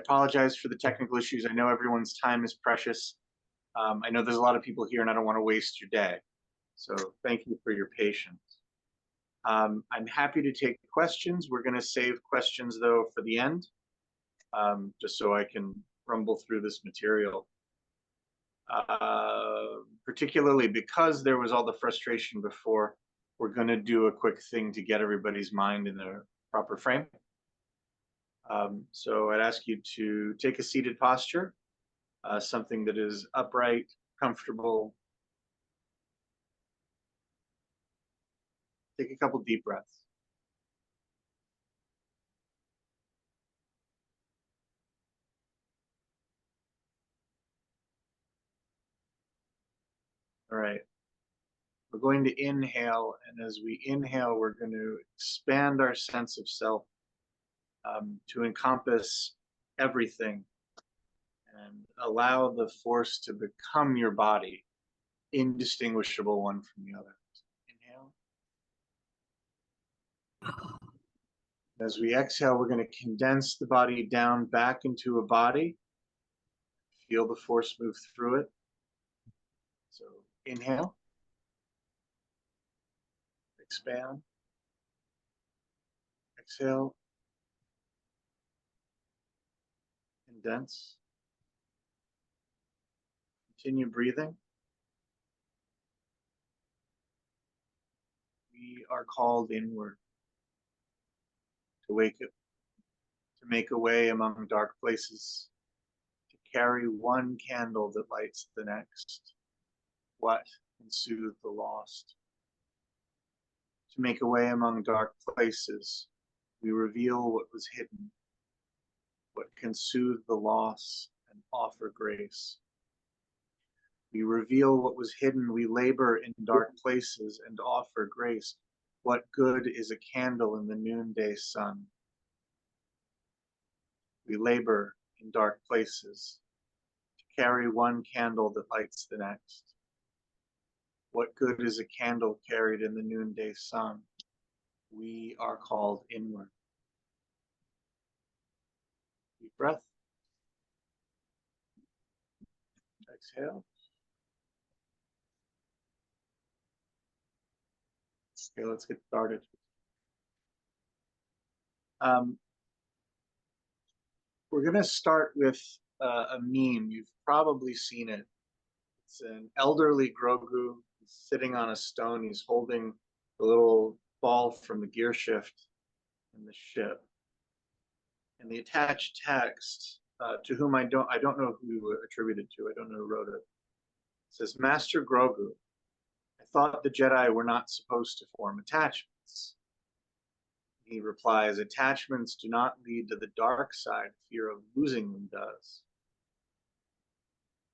apologize for the technical issues. I know everyone's time is precious. I know there's a lot of people here and I don't want to waste your day. So thank you for your patience. I'm happy to take questions. We're going to save questions though for the end, just so I can rumble through this material. Particularly because there was all the frustration before, we're going to do a quick thing to get everybody's mind in the proper frame. So I'd ask you to take a seated posture, something that is upright, comfortable. Take a couple deep breaths. All right. We're going to inhale, and as we inhale, we're going to expand our sense of self to encompass everything and allow the force to become your body, indistinguishable one from the other. Inhale. As we exhale, we're going to condense the body down back into a body. Feel the force move through it. So inhale. Expand. Exhale. Condense. Continue breathing. We are called inward to wake up, to make a way among dark places, to carry one candle that lights the next. What can soothe the lost? To make a way among dark places, we reveal what was hidden, what can soothe the loss and offer grace. We reveal what was hidden, we labor in dark places and offer grace. What good is a candle in the noonday sun? We labor in dark places to carry one candle that lights the next. What good is a candle carried in the noonday sun? We are called inward. Deep breath. Exhale. Okay, let's get started. We're going to start with a meme. You've probably seen it. It's an elderly Grogu sitting on a stone. He's holding the little ball from the gear shift in the ship. And the attached text, to whom I don't know who attributed to. I don't know who wrote it. It says, "Master Grogu, I thought the Jedi were not supposed to form attachments." He replies, "Attachments do not lead to the dark side. Fear of losing them does."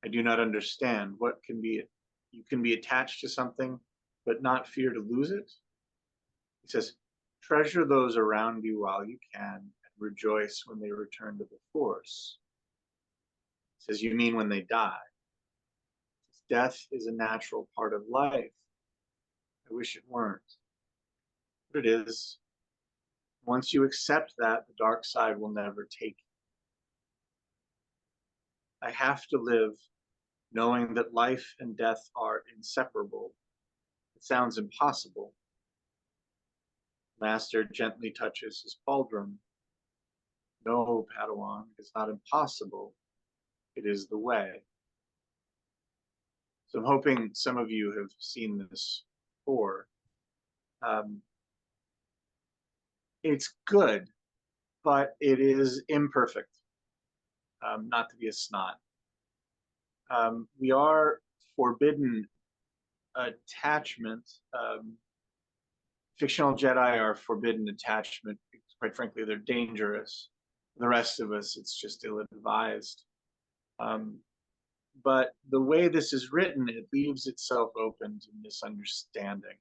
I do not understand. What can be, you can be attached to something, but not fear to lose it? He says, "Treasure those around you while you can, and rejoice when they return to the Force." He says, "You mean when they die?" Death is a natural part of life. I wish it weren't, but it is. Once you accept that, the dark side will never take you. I have to live knowing that life and death are inseparable. It sounds impossible. Master gently touches his pauldron. No, Padawan, it is not impossible. It is the way. So I'm hoping some of you have seen this before. It's good, but it is imperfect. Not to be a snot. We are forbidden attachment. Fictional Jedi are forbidden attachment. Quite frankly, they're dangerous. The rest of us, it's just ill-advised. But the way this is written, it leaves itself open to misunderstanding.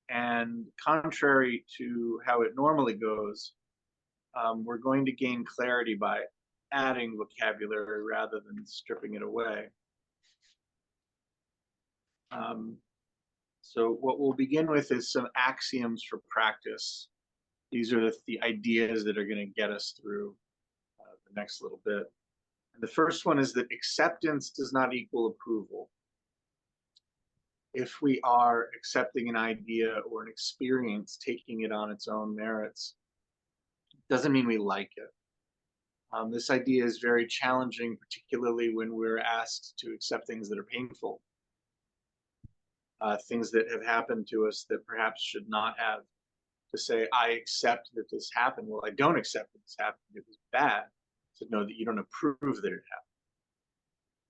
And contrary to how it normally goes, we're going to gain clarity by adding vocabulary rather than stripping it away. So what we'll begin with is some axioms for practice. These are the ideas that are going to get us through the next little bit. And the first one is that acceptance does not equal approval. If we are accepting an idea or an experience, taking it on its own merits, doesn't mean we like it. This idea is very challenging, particularly when we're asked to accept things that are painful, things that have happened to us that perhaps should not have. To say, I accept that this happened. Well, I don't accept that this happened. It was bad. To know that you don't approve that it happened.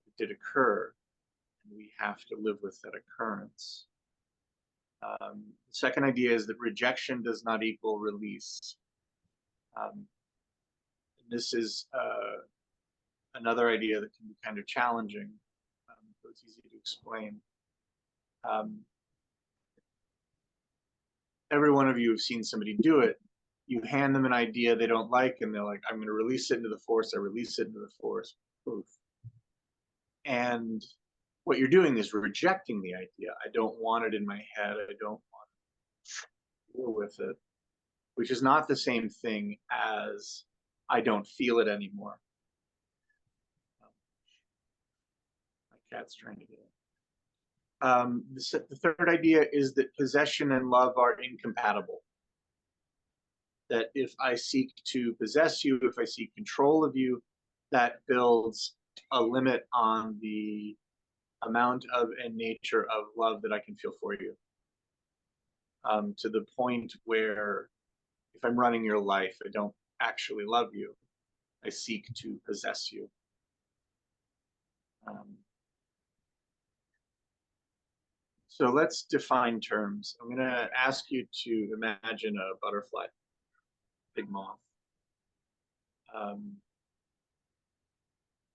It did occur, and we have to live with that occurrence. The second idea is that rejection does not equal release. This is another idea that can be kind of challenging, so it's easy to explain. Every one of you have seen somebody do it. You hand them an idea they don't like, and they're like, I'm going to release it into the force. I release it into the force. Poof. And what you're doing is rejecting the idea. I don't want it in my head. I don't want to deal with it, which is not the same thing as I don't feel it anymore. My cat's trying to get in. The third idea is that possession and love are incompatible. That if I seek to possess you, if I seek control of you, that builds a limit on the amount of and nature of love that I can feel for you. To the point where if I'm running your life, I don't actually love you. I seek to possess you. So let's define terms. I'm going to ask you to imagine a butterfly, big moth.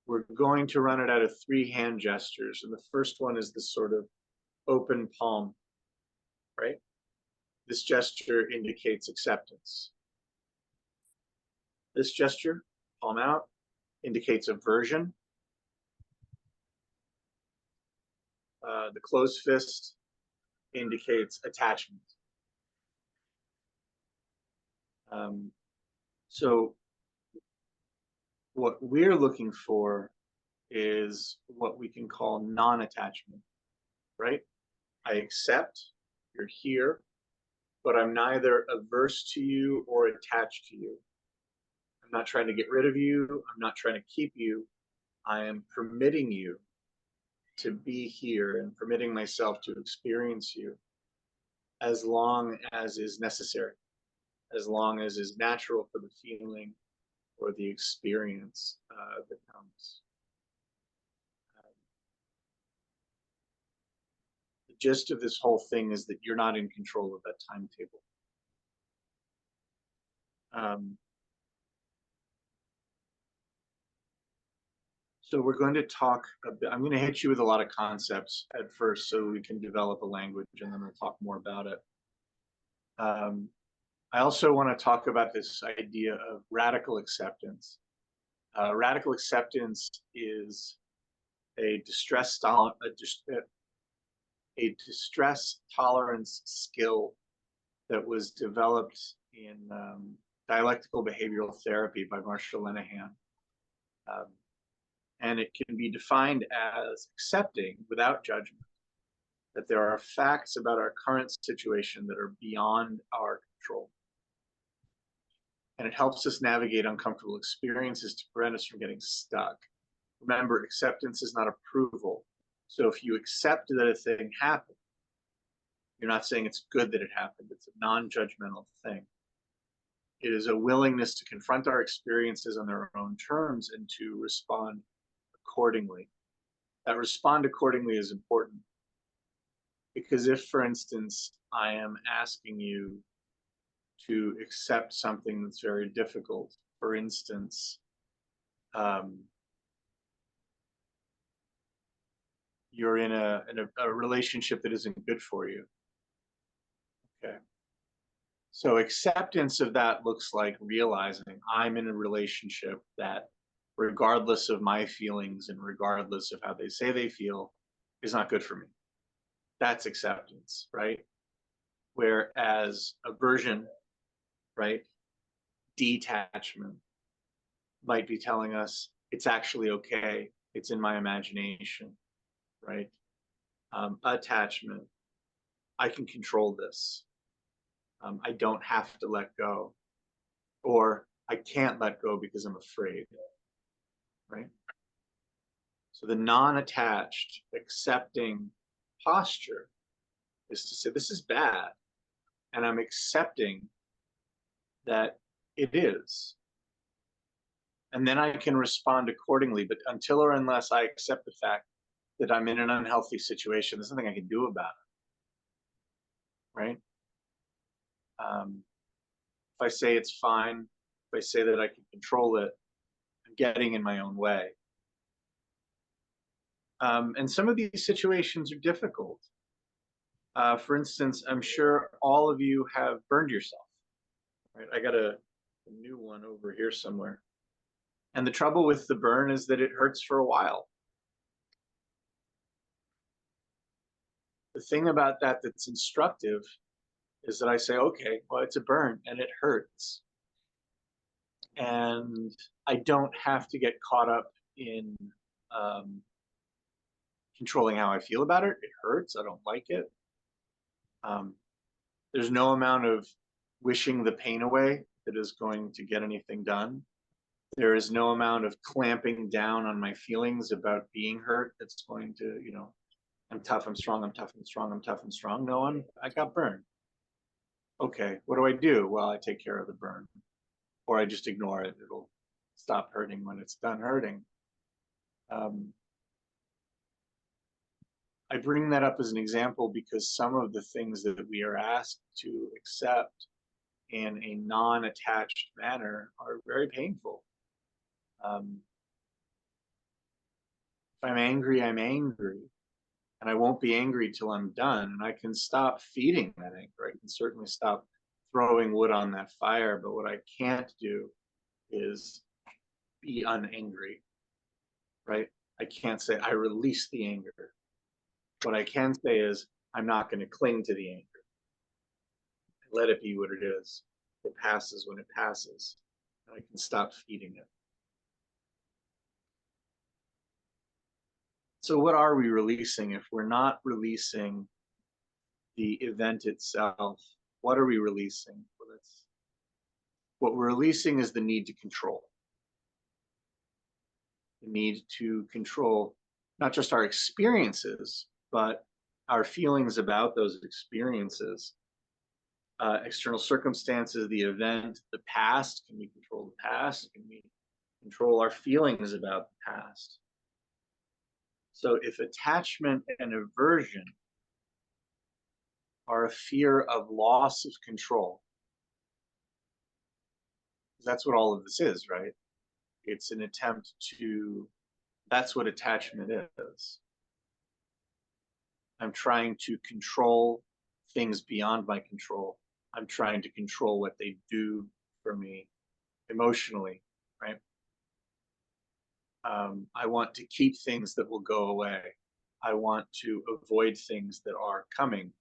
We're going to run it out of 3 hand gestures. And the first one is this sort of open palm, right? This gesture indicates acceptance. This gesture, palm out, indicates aversion. The closed fist indicates attachment. So what we're looking for is what we can call non-attachment, right? I accept you're here, but I'm neither averse to you or attached to you. I'm not trying to get rid of you. I'm not trying to keep you. I am permitting you to be here and permitting myself to experience you as long as is necessary, as long as is natural for the feeling or the experience that comes. The gist of this whole thing is that you're not in control of that timetable. So we're going to talk a bit. I'm going to hit you with a lot of concepts at first so we can develop a language, and then we'll talk more about it. I also want to talk about this idea of radical acceptance. Radical acceptance is a distress tolerance skill that was developed in dialectical behavioral therapy by Marshall Lenehan. And it can be defined as accepting without judgment that there are facts about our current situation that are beyond our control. And it helps us navigate uncomfortable experiences to prevent us from getting stuck. Remember, acceptance is not approval. So if you accept that a thing happened, you're not saying it's good that it happened. It's a non-judgmental thing. It is a willingness to confront our experiences on their own terms and to respond accordingly. That respond accordingly is important. Because if, for instance, I am asking you to accept something that's very difficult, for instance, you're in a relationship that isn't good for you. Okay. So acceptance of that looks like realizing I'm in a relationship that, regardless of my feelings and regardless of how they say they feel, is not good for me. That's acceptance, right? Whereas aversion right? Detachment might be telling us it's actually okay. It's in my imagination, right? Attachment, I can control this. I don't have to let go, or I can't let go because I'm afraid, right? So the non-attached, accepting posture is to say, this is bad, and I'm accepting that it is. And then I can respond accordingly. But until or unless I accept the fact that I'm in an unhealthy situation, there's nothing I can do about it, right? If I say it's fine, if I say that I can control it, I'm getting in my own way. And some of these situations are difficult. For instance, I'm sure all of you have burned yourself, right? I got a new one over here somewhere. And the trouble with the burn is that it hurts for a while. The thing about that that's instructive is that I say, okay, well, it's a burn and it hurts. And I don't have to get caught up in controlling how I feel about it. It hurts. I don't like it. There's no amount of wishing the pain away that is going to get anything done. There is no amount of clamping down on my feelings about being hurt that's going to, I'm tough, I'm strong, I'm tough, I'm strong, I'm tough, I'm strong. No, I got burned. Okay, what do I do? Well, I take care of the burn, or I just ignore it. It'll stop hurting when it's done hurting. I bring that up as an example because some of the things that we are asked to accept in a non-attached manner are very painful. If I'm angry, I'm angry. And I won't be angry till I'm done. And I can stop feeding that anger. I can certainly stop throwing wood on that fire. But what I can't do is be unangry, right? I can't say I release the anger. What I can say is I'm not going to cling to the anger. Let it be what it is. It passes when it passes. And I can stop feeding it. So what are we releasing if we're not releasing the event itself? What are we releasing? Well, what we're releasing is the need to control. The need to control not just our experiences, but our feelings about those experiences. External circumstances, the event, the past. Can we control the past? Can we control our feelings about the past? So if attachment and aversion are a fear of loss of control, that's what all of this is, right? It's an attempt to, that's what attachment is. I'm trying to control things beyond my control. I'm trying to control what they do for me emotionally, right? I want to keep things that will go away. I want to avoid things that are coming.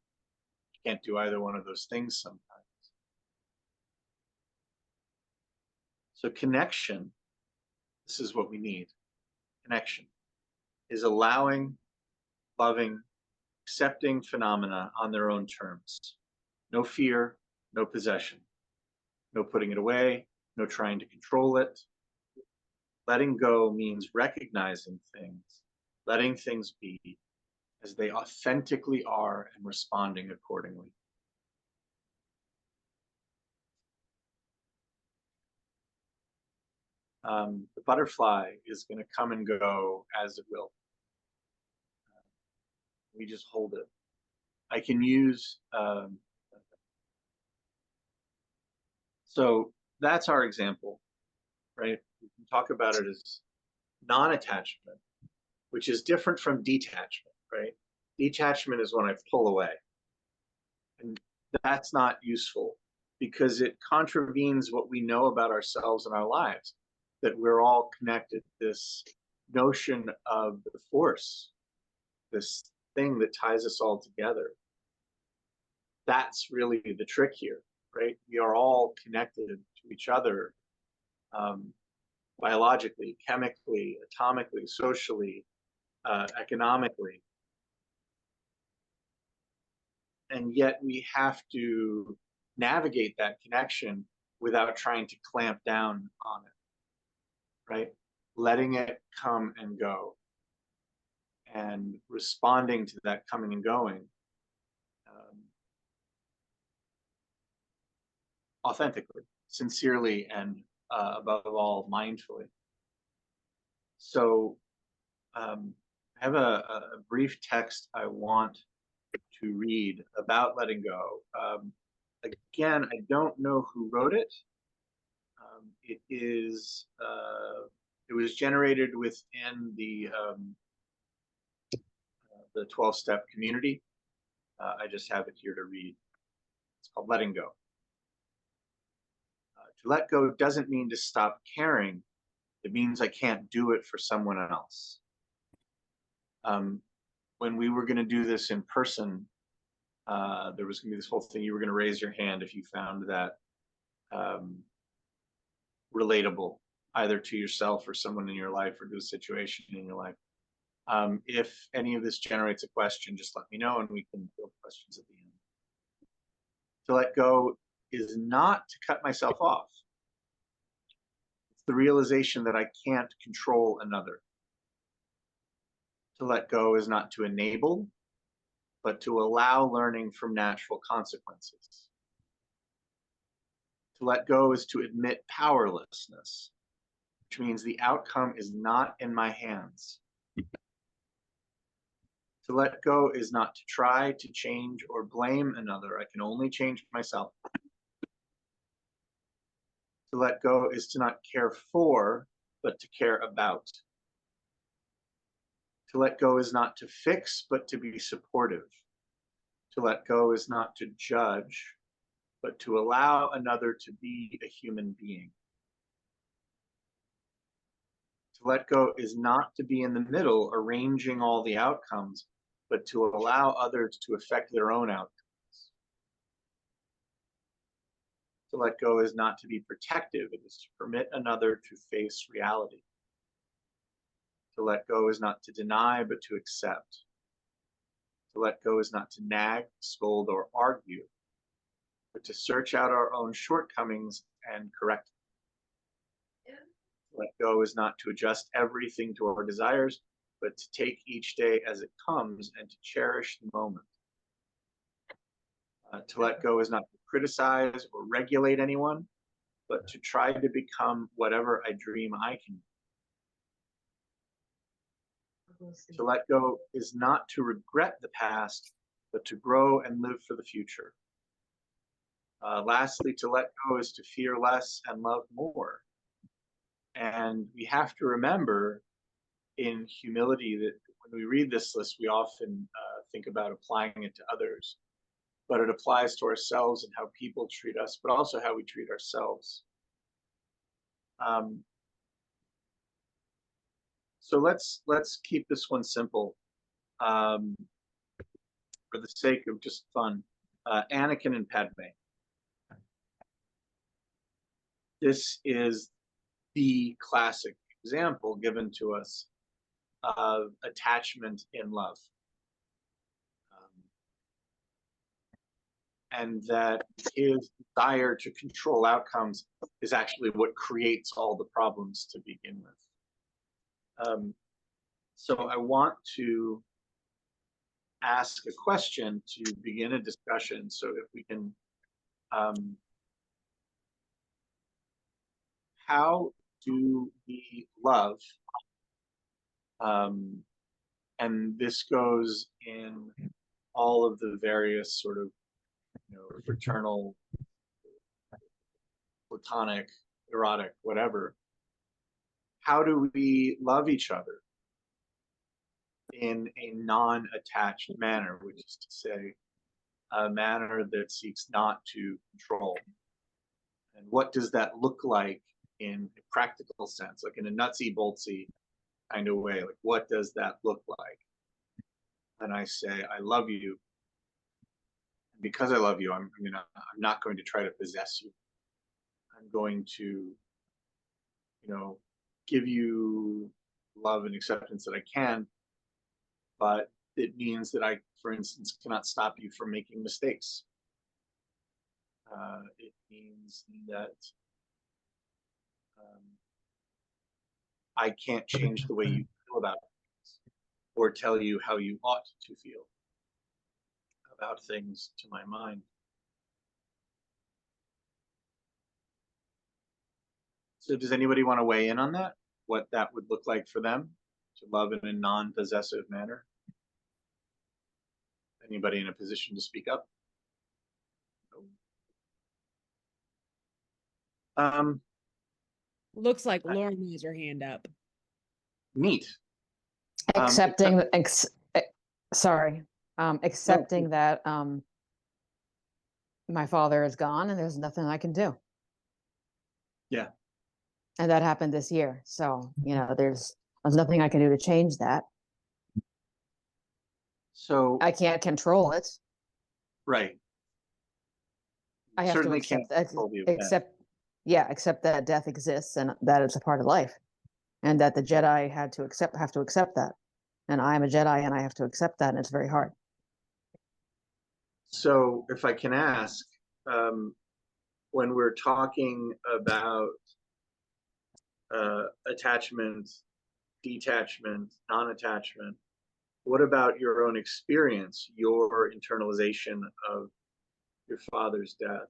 Can't do either one of those things sometimes. So connection, this is what we need. Connection is allowing, loving, accepting phenomena on their own terms. No fear, no possession, no putting it away, no trying to control it. Letting go means recognizing things, letting things be as they authentically are and responding accordingly. The butterfly is going to come and go as it will. We just hold it. I can use, so that's our example, right? We can talk about it as non-attachment, which is different from detachment, right? Detachment is when I pull away. And that's not useful because it contravenes what we know about ourselves and our lives, that we're all connected. This notion of the force, this thing that ties us all together. That's really the trick here. right? We are all connected to each other, biologically, chemically, atomically, socially, economically. And yet we have to navigate that connection without trying to clamp down on it, right? Letting it come and go and responding to that coming and going authentically, sincerely, and above all, mindfully. So I have a brief text I want to read about letting go. Again, I don't know who wrote it. It was generated within the 12-step community. I just have it here to read. It's called Letting Go. To let go doesn't mean to stop caring. It means I can't do it for someone else. When we were going to do this in person, there was going to be this whole thing. You were going to raise your hand if you found that relatable, either to yourself or someone in your life or to a situation in your life. If any of this generates a question, just let me know and we can field questions at the end. To let go is not to cut myself off. It's the realization that I can't control another. To let go is not to enable, but to allow learning from natural consequences. To let go is to admit powerlessness, which means the outcome is not in my hands. To let go is not to try to change or blame another. I can only change myself. To let go is to not care for, but to care about. To let go is not to fix, but to be supportive. To let go is not to judge, but to allow another to be a human being. To let go is not to be in the middle, arranging all the outcomes, but to allow others to affect their own outcomes. To let go is not to be protective, it is to permit another to face reality. To let go is not to deny, but to accept. To let go is not to nag, scold, or argue, but to search out our own shortcomings and correct them. To let go is not to adjust everything to our desires, but to take each day as it comes and to cherish the moment. To let go is not to criticize or regulate anyone, but to try to become whatever I dream I can be. To let go is not to regret the past, but to grow and live for the future. Lastly, to let go is to fear less and love more. And we have to remember in humility that when we read this list, we often think about applying it to others, but it applies to ourselves and how people treat us, but also how we treat ourselves. So let's keep this one simple for the sake of just fun. Anakin and Padme. This is the classic example given to us of attachment in love. And that his desire to control outcomes is actually what creates all the problems to begin with. So I want to ask a question to begin a discussion. So if we can, how do we love? And this goes in all of the various sort of, fraternal, platonic, erotic, whatever. How do we love each other in a non-attached manner, which is to say, a manner that seeks not to control? And what does that look like in a practical sense, like in a nutsy boltsy kind of way? Like, what does that look like? And I say, I love you. Because I love you, I'm not going to try to possess you. I'm going to, give you love and acceptance that I can, but it means that I, for instance, cannot stop you from making mistakes. It means that um, I can't change the way you feel about things or tell you how you ought to feel about things to my mind. So does anybody want to weigh in on that? What that would look like for them to love in a non-possessive manner? Anybody in a position to speak up? Looks like Lauren has her hand up. Neat. Accepting that my father is gone and there's nothing I can do. Yeah. And that happened this year. So, there's nothing I can do to change that. So I can't control it. right. I have Certainly to can't control the event. accept that death exists and that it's a part of life. And that the Jedi have to accept that. And I'm a Jedi and I have to accept that, and it's very hard. So if I can ask, when we're talking about attachment, detachment, non-attachment, what about your own experience, your internalization of your father's death?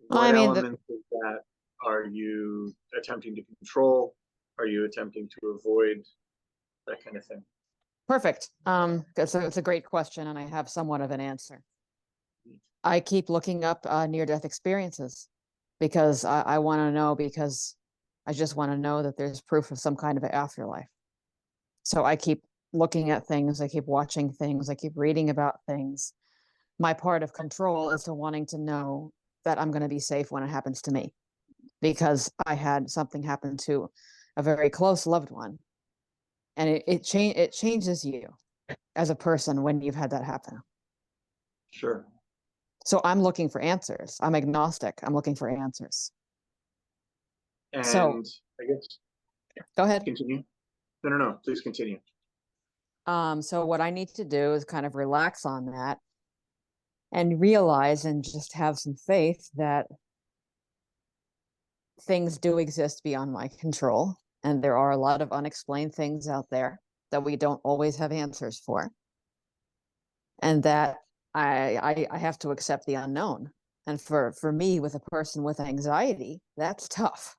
What elements of that are you attempting to control? Are you attempting to avoid? That kind of thing. Perfect. It's a great question, and I have somewhat of an answer. I keep looking up near-death experiences because I want to know, because I just want to know that there's proof of some kind of an afterlife. So I keep looking at things, I keep watching things, I keep reading about things. My part of control is to wanting to know that I'm going to be safe when it happens to me, because I had something happen to a very close loved one, and it changes you as a person when you've had that happen. Sure. So I'm looking for answers. I'm agnostic. I'm looking for answers. And so I guess go ahead. Continue. No. Please continue. So what I need to do is kind of relax on that and realize and just have some faith that things do exist beyond my control. And there are a lot of unexplained things out there that we don't always have answers for. And that I have to accept the unknown. And for me, with a person with anxiety, that's tough.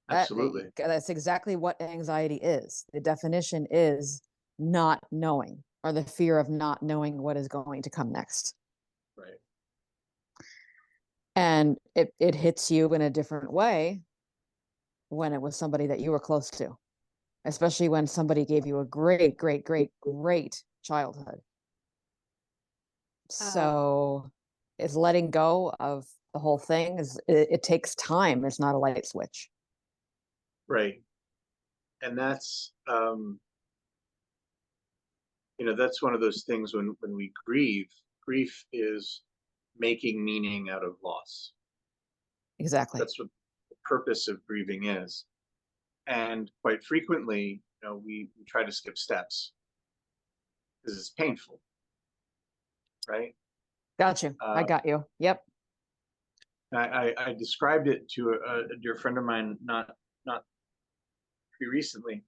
Absolutely. That's exactly what anxiety is. The definition is not knowing, or the fear of not knowing what is going to come next. Right. And it hits you in a different way when it was somebody that you were close to, especially when somebody gave you a great childhood. So it's letting go of the whole thing. It takes time. It's not a light switch. Right. And that's that's one of those things when we grieve is making meaning out of loss. Exactly. That's what the purpose of grieving is. And quite frequently, we try to skip steps because it's painful. Right? Got you. I got you. Yep. I described it to a dear friend of mine not pretty recently.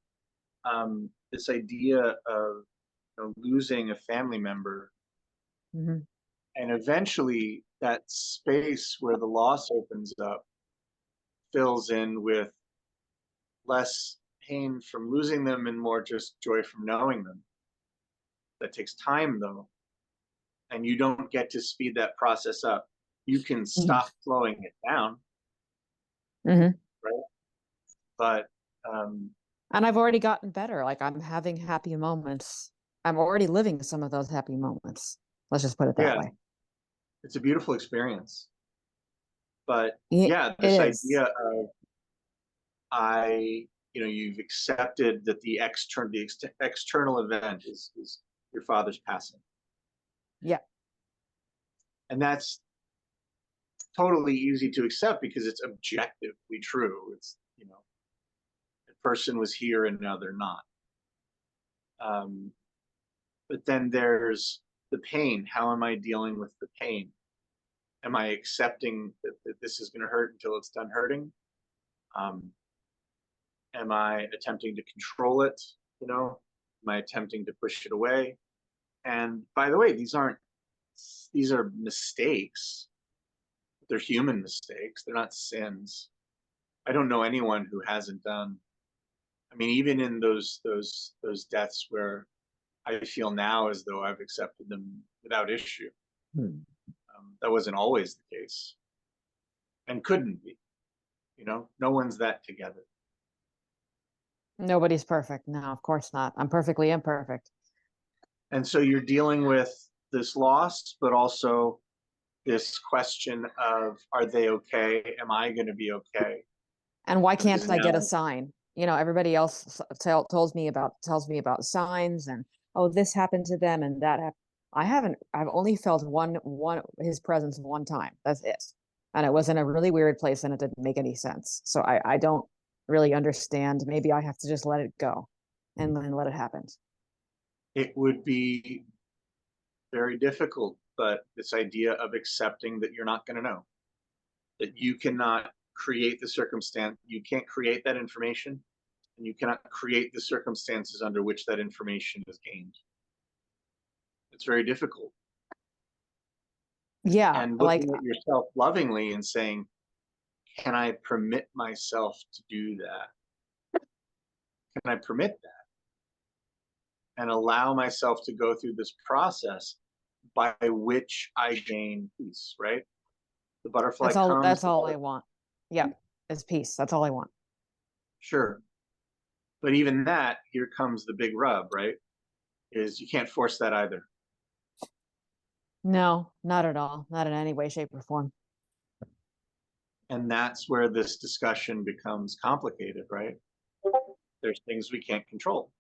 This idea of losing a family member, mm-hmm. and eventually that space where the loss opens up fills in with less pain from losing them and more just joy from knowing them. That takes time, though, and you don't get to speed that process up. You can stop slowing it down, right? But and I've already gotten better. Like, I'm having happy moments. I'm already living some of those happy moments. Let's just put it that way. It's a beautiful experience. But this idea of you've accepted that the external event is your father's passing. Yeah. And that's totally easy to accept because it's objectively true. It's, a person was here and now they're not. But then there's the pain. How am I dealing with the pain? Am I accepting that this is going to hurt until it's done hurting? Am I attempting to control it? Am I attempting to push it away? And by the way, these are mistakes. They're human mistakes. They're not sins. I don't know anyone who hasn't done. I mean, even in those deaths where I feel now as though I've accepted them without issue. That wasn't always the case, and couldn't be. No one's that together. Nobody's perfect. No, of course not. I'm perfectly imperfect. And so you're dealing with this loss, but also this question of, are they okay? Am I going to be okay? And why can't Because I get now- a sign? Everybody else tells me about signs and, oh, this happened to them and that happened. I've only felt his presence one time. That's it. And it was in a really weird place and it didn't make any sense. So I don't really understand. Maybe I have to just let it go and then let it happen. It would be very difficult, but this idea of accepting that you're not going to know, that you cannot create the circumstance, you can't create that information, and you cannot create the circumstances under which that information is gained. It's very difficult. Yeah. And looking at yourself lovingly and saying, can I permit myself to do that? Can I permit that? And allow myself to go through this process by which I gain peace, right? The butterfly comes. That's all I want. Yeah, it's peace. That's all I want. Sure. But even that, here comes the big rub, right? Is you can't force that either. No, not at all. Not in any way, shape, or form. And that's where this discussion becomes complicated, right? There's things we can't control.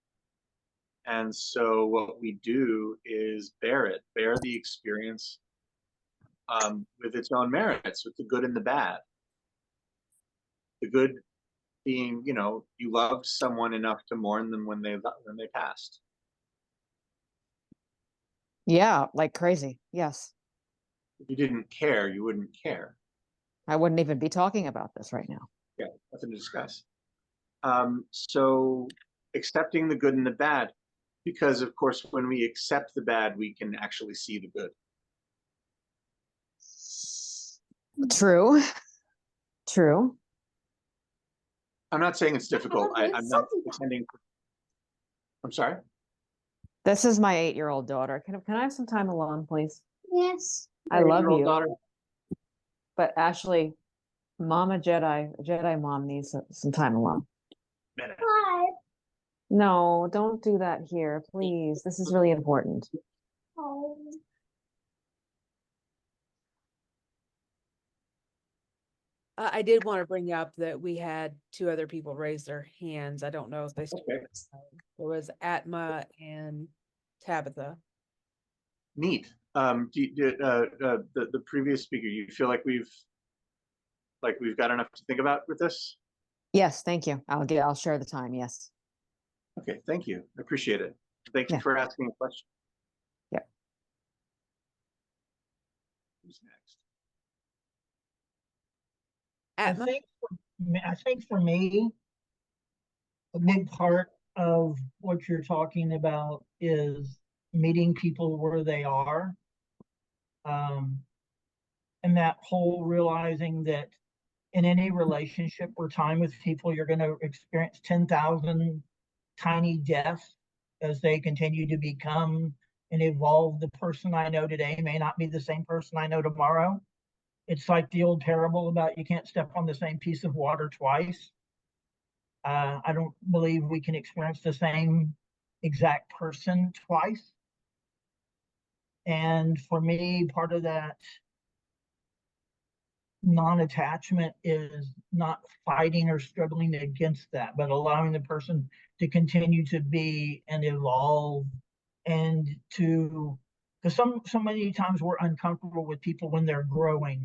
And so what we do is bear the experience with its own merits, with the good and the bad. The good being, you loved someone enough to mourn them when they passed. Yeah, like crazy. Yes. If you didn't care, you wouldn't care. I wouldn't even be talking about this right now. Yeah, nothing to discuss. So accepting the good and the bad, because of course, when we accept the bad, we can actually see the good. True. True. I'm not saying it's difficult. I'm not pretending. I'm sorry. This is my 8-year-old daughter. Can I have some time alone, please? Yes. I love you. Daughter. But Ashley, Mama Jedi mom needs some time alone. Minute. Hi. No, don't do that here, please. This is really important. I did want to bring up that we had 2 other people raise their hands. I don't know if they still. Okay. There was Atma and Tabitha. Neat. The previous speaker, you feel like we've got enough to think about with this? Yes, thank you. I'll share the time. Yes. Okay, thank you. I appreciate it. Thank you for asking a question. Yeah. Who's next? Atma? I think for me, a big part of what you're talking about is meeting people where they are. And that whole realizing that in any relationship or time with people, you're going to experience 10,000 tiny deaths as they continue to become and evolve. The person I know today may not be the same person I know tomorrow. It's like the old parable about you can't step on the same piece of water twice. I don't believe we can experience the same exact person twice. And for me, part of that non-attachment is not fighting or struggling against that, but allowing the person to continue to be and evolve and to because so many times we're uncomfortable with people when they're growing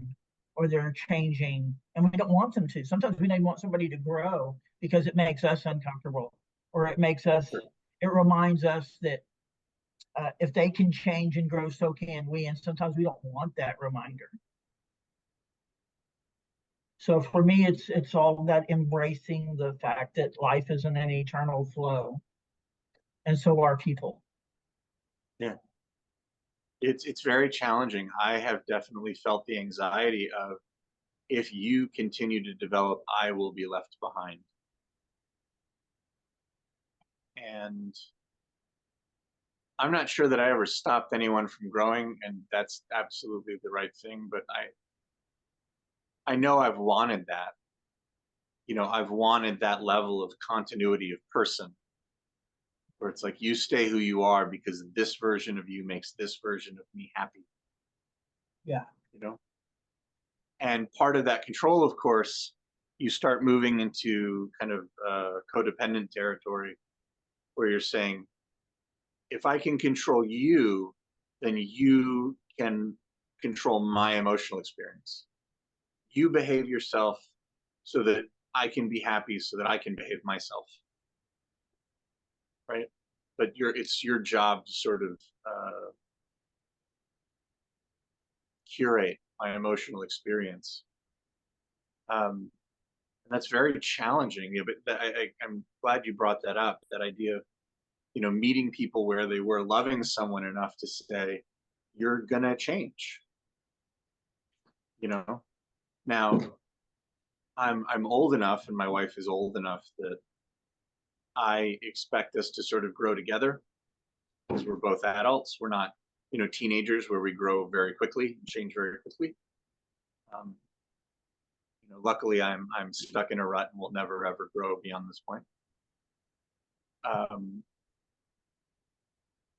or they're changing, and we don't want them to. Sometimes we don't want somebody to grow because it makes us uncomfortable, or it reminds us that if they can change and grow, so can we. And sometimes we don't want that reminder. So for me, it's all that embracing the fact that life isn't an eternal flow, and so are people. Yeah. It's very challenging. I have definitely felt the anxiety of, if you continue to develop, I will be left behind. And I'm not sure that I ever stopped anyone from growing, and that's absolutely the right thing, but I know I've wanted that. You know, I've wanted that level of continuity of person, where it's like, you stay who you are because this version of you makes this version of me happy. Yeah. You know? And part of that control, of course, you start moving into kind of codependent territory, where you're saying, if I can control you, then you can control my emotional experience. You behave yourself so that I can be happy, so that I can behave myself. Right? But it's your job to sort of curate my emotional experience. And that's very challenging. Yeah, but I'm glad you brought that up, that idea of, you know, meeting people where they were, loving someone enough to say, you're gonna change. You know? Now, I'm old enough, and my wife is old enough, that I expect us to sort of grow together, because we're both adults. We're not, you know, teenagers where we grow very quickly and change very quickly. You know, luckily I'm stuck in a rut and will never ever grow beyond this point.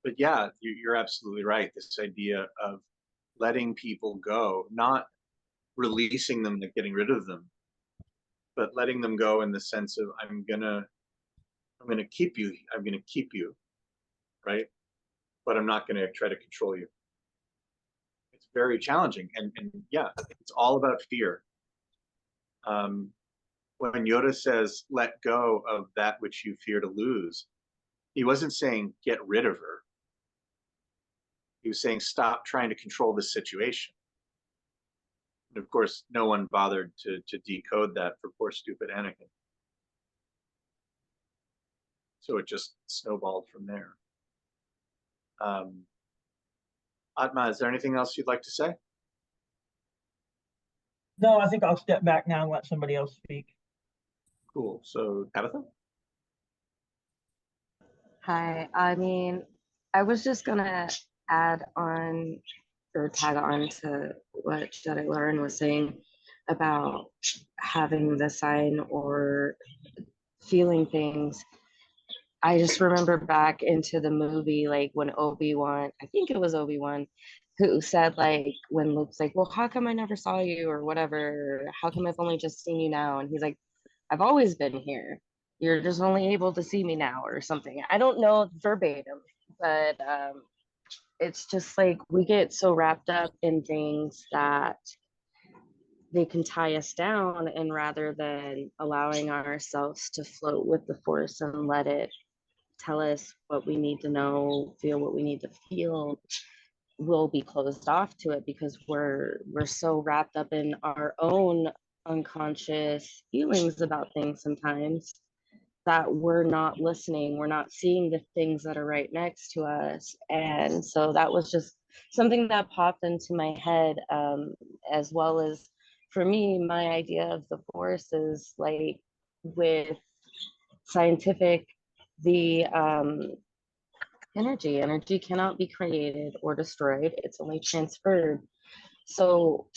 But yeah, you're absolutely right. This idea of letting people go, not releasing them, like getting rid of them, but letting them go in the sense of, I'm gonna keep you, right? But I'm not gonna try to control you. It's very challenging, and yeah, it's all about fear. When Yoda says, let go of that which you fear to lose, he wasn't saying get rid of her. He was saying, stop trying to control the situation. And of course, no one bothered to decode that for poor stupid Anakin. So it just snowballed from there. Atma, is there anything else you'd like to say? No, I think I'll step back now and let somebody else speak. Cool. So Tabitha? Hi, I mean, I was just gonna add on or tag on to what Jedi Lauren was saying about having the sign or feeling things. I just remember back into the movie, like when Obi-Wan, I think it was Obi-Wan, who said, like, when Luke's like, well, how come I never saw you or whatever? How come I've only just seen you now? And he's like, I've always been here. You're just only able to see me now or something. I don't know verbatim, but it's just like we get so wrapped up in things that they can tie us down, and rather than allowing ourselves to float with the force and let it tell us what we need to know, feel what we need to feel, we'll be closed off to it because we're so wrapped up in our own unconscious feelings about things sometimes that we're not listening, we're not seeing the things that are right next to us. And so that was just something that popped into my head, as well as for me, my idea of the force is like with scientific, the energy cannot be created or destroyed, it's only transferred. So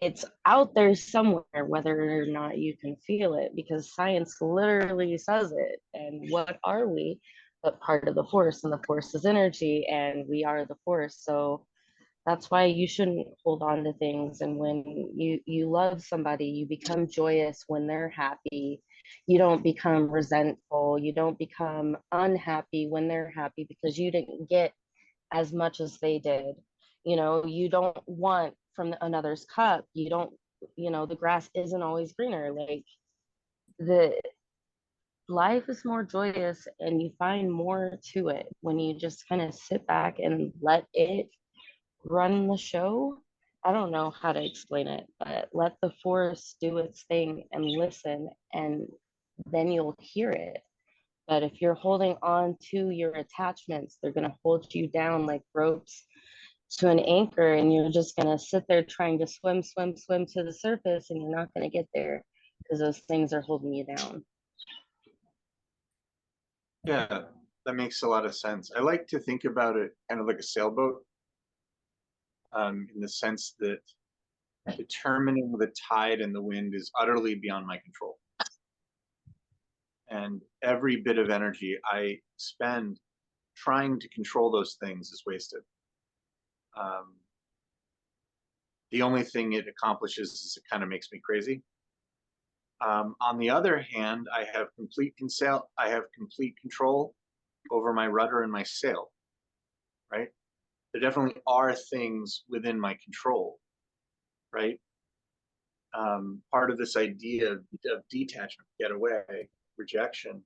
it's out there somewhere, whether or not you can feel it, because science literally says it. And what are we but part of the force? And the force is energy, and we are the force. So that's why you shouldn't hold on to things. And when you love somebody, you become joyous when they're happy. You don't become resentful. You don't become unhappy when they're happy because you didn't get as much as they did. You know, you don't want from another's cup. You don't, you know, the grass isn't always greener. Like, the life is more joyous and you find more to it when you just kind of sit back and let it run the show. I don't know how to explain it, but let the forest do its thing and listen, and then you'll hear it. But if you're holding on to your attachments, they're going to hold you down like ropes to an anchor, and you're just going to sit there trying to swim to the surface, and you're not going to get there because those things are holding you down. Yeah, that makes a lot of sense. I like to think about it kind of like a sailboat, in the sense that determining the tide and the wind is utterly beyond my control. And every bit of energy I spend trying to control those things is wasted. The only thing it accomplishes is it kind of makes me crazy. On the other hand, I have complete control over my rudder and my sail, right? There definitely are things within my control, right? Part of this idea of detachment, get away, rejection.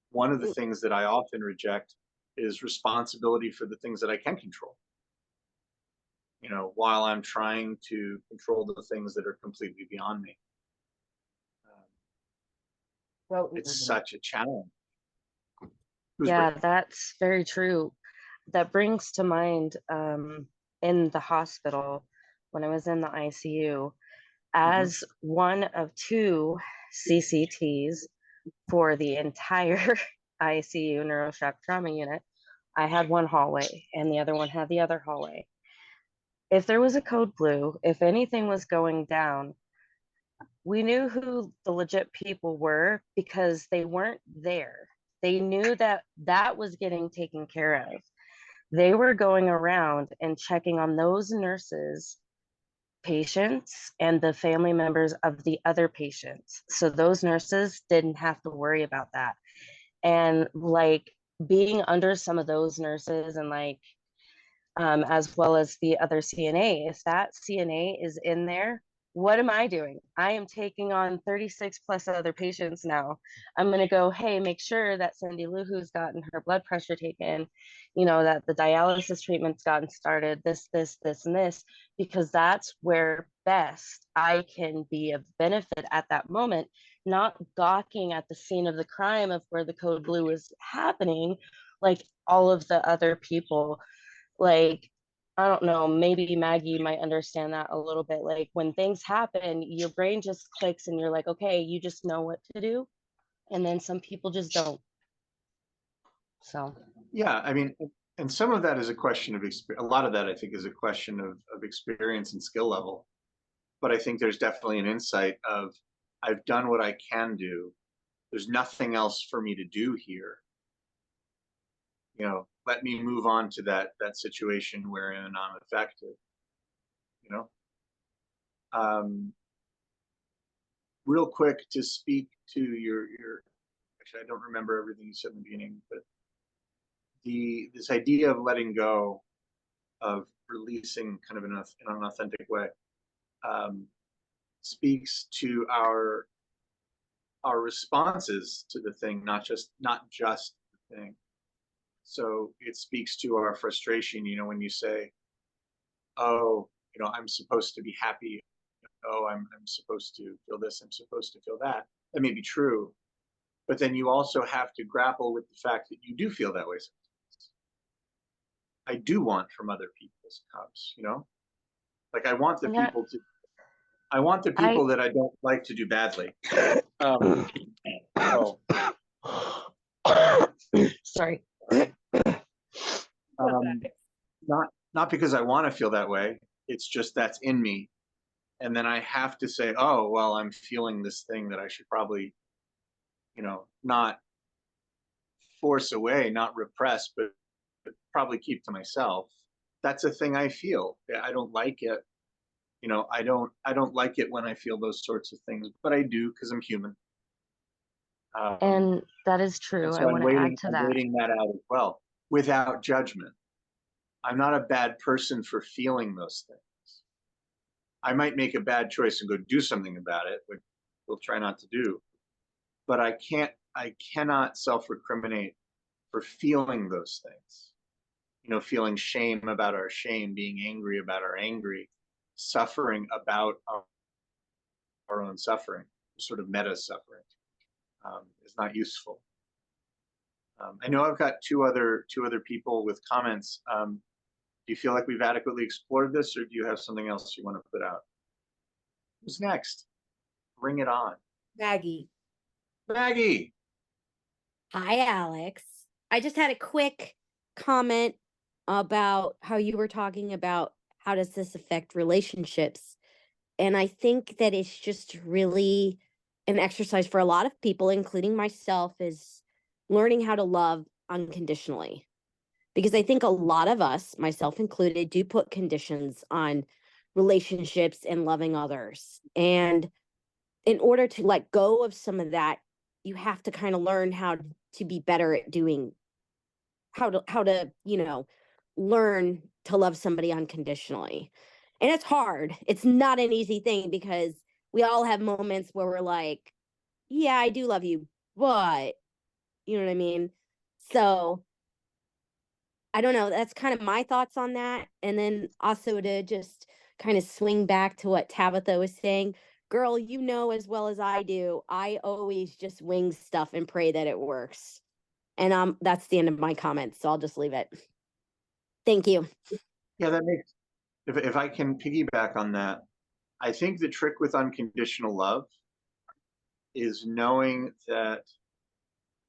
One of the things that I often reject is responsibility for the things that I can control. You know, while I'm trying to control the things that are completely beyond me. It's such a challenge. Yeah, that's very true. That brings to mind in the hospital when I was in the ICU, as one of two CCTs for the entire ICU neuroshock trauma unit, I had one hallway and the other one had the other hallway. If there was a code blue, if anything was going down, we knew who the legit people were because they weren't there. They knew that that was getting taken care of. They were going around and checking on those nurses, patients, and the family members of the other patients. So those nurses didn't have to worry about that. And like being under some of those nurses and like, as well as the other CNA, if that CNA is in there, what am I doing? I am taking on 36 plus other patients now. I'm going to go, hey, make sure that Cindy Lou, who's gotten her blood pressure taken, you know, that the dialysis treatment's gotten started, this, and this, because that's where best I can be of benefit at that moment, not gawking at the scene of the crime of where the code blue is happening, like all of the other people. Like, I don't know, maybe Maggie might understand that a little bit. Like when things happen, your brain just clicks and you're like, okay, you just know what to do. And then some people just don't. So, yeah, I mean, and some of that is a question of a lot of that I think is a question of experience and skill level. But I think there's definitely an insight of I've done what I can do. There's nothing else for me to do here. You know, let me move on to that situation wherein I'm effective. You know, real quick to speak to your. Actually, I don't remember everything you said in the beginning, but this idea of letting go, of releasing, kind of in an authentic way, speaks to our responses to the thing, not just the thing. So it speaks to our frustration, you know, when you say, oh, you know, I'm supposed to be happy. Oh, I'm supposed to feel this. I'm supposed to feel that. That may be true. But then you also have to grapple with the fact that you do feel that way sometimes. I do want from other people's cups, you know? Like I want the people that I don't like to do badly. Oh. Sorry. Not because I want to feel that way. It's just that's in me. And then I have to say, oh, well, I'm feeling this thing that I should probably, you know, not force away, not repress, but probably keep to myself. That's a thing I feel. I don't like it. You know, I don't like it when I feel those sorts of things, but I do because I'm human. And that is true. So I want to add to I'm that. waiting that out as well, without judgment. I'm not a bad person for feeling those things. I might make a bad choice and go do something about it, which we'll try not to do. But I cannot self-recriminate for feeling those things. You know, feeling shame about our shame, being angry about our angry, suffering about our own suffering, sort of meta suffering, is not useful. I know I've got two other people with comments. Do you feel like we've adequately explored this, or do you have something else you want to put out? Who's next? Bring it on. Maggie. Maggie. Hi, Alex. I just had a quick comment about how you were talking about how does this affect relationships. And I think that it's just really an exercise for a lot of people, including myself, is learning how to love unconditionally. Because I think a lot of us, myself included, do put conditions on relationships and loving others. And in order to let go of some of that, you have to kind of learn how to be better at doing how to learn to love somebody unconditionally. And it's hard. It's not an easy thing because we all have moments where we're like, yeah, I do love you, but you know what I mean? So I don't know. That's kind of my thoughts on that. And then also to just kind of swing back to what Tabitha was saying, girl, you know as well as I do, I always just wing stuff and pray that it works. And that's the end of my comments, so I'll just leave it. Thank you. Yeah, that makes, if I can piggyback on that, I think the trick with unconditional love is knowing that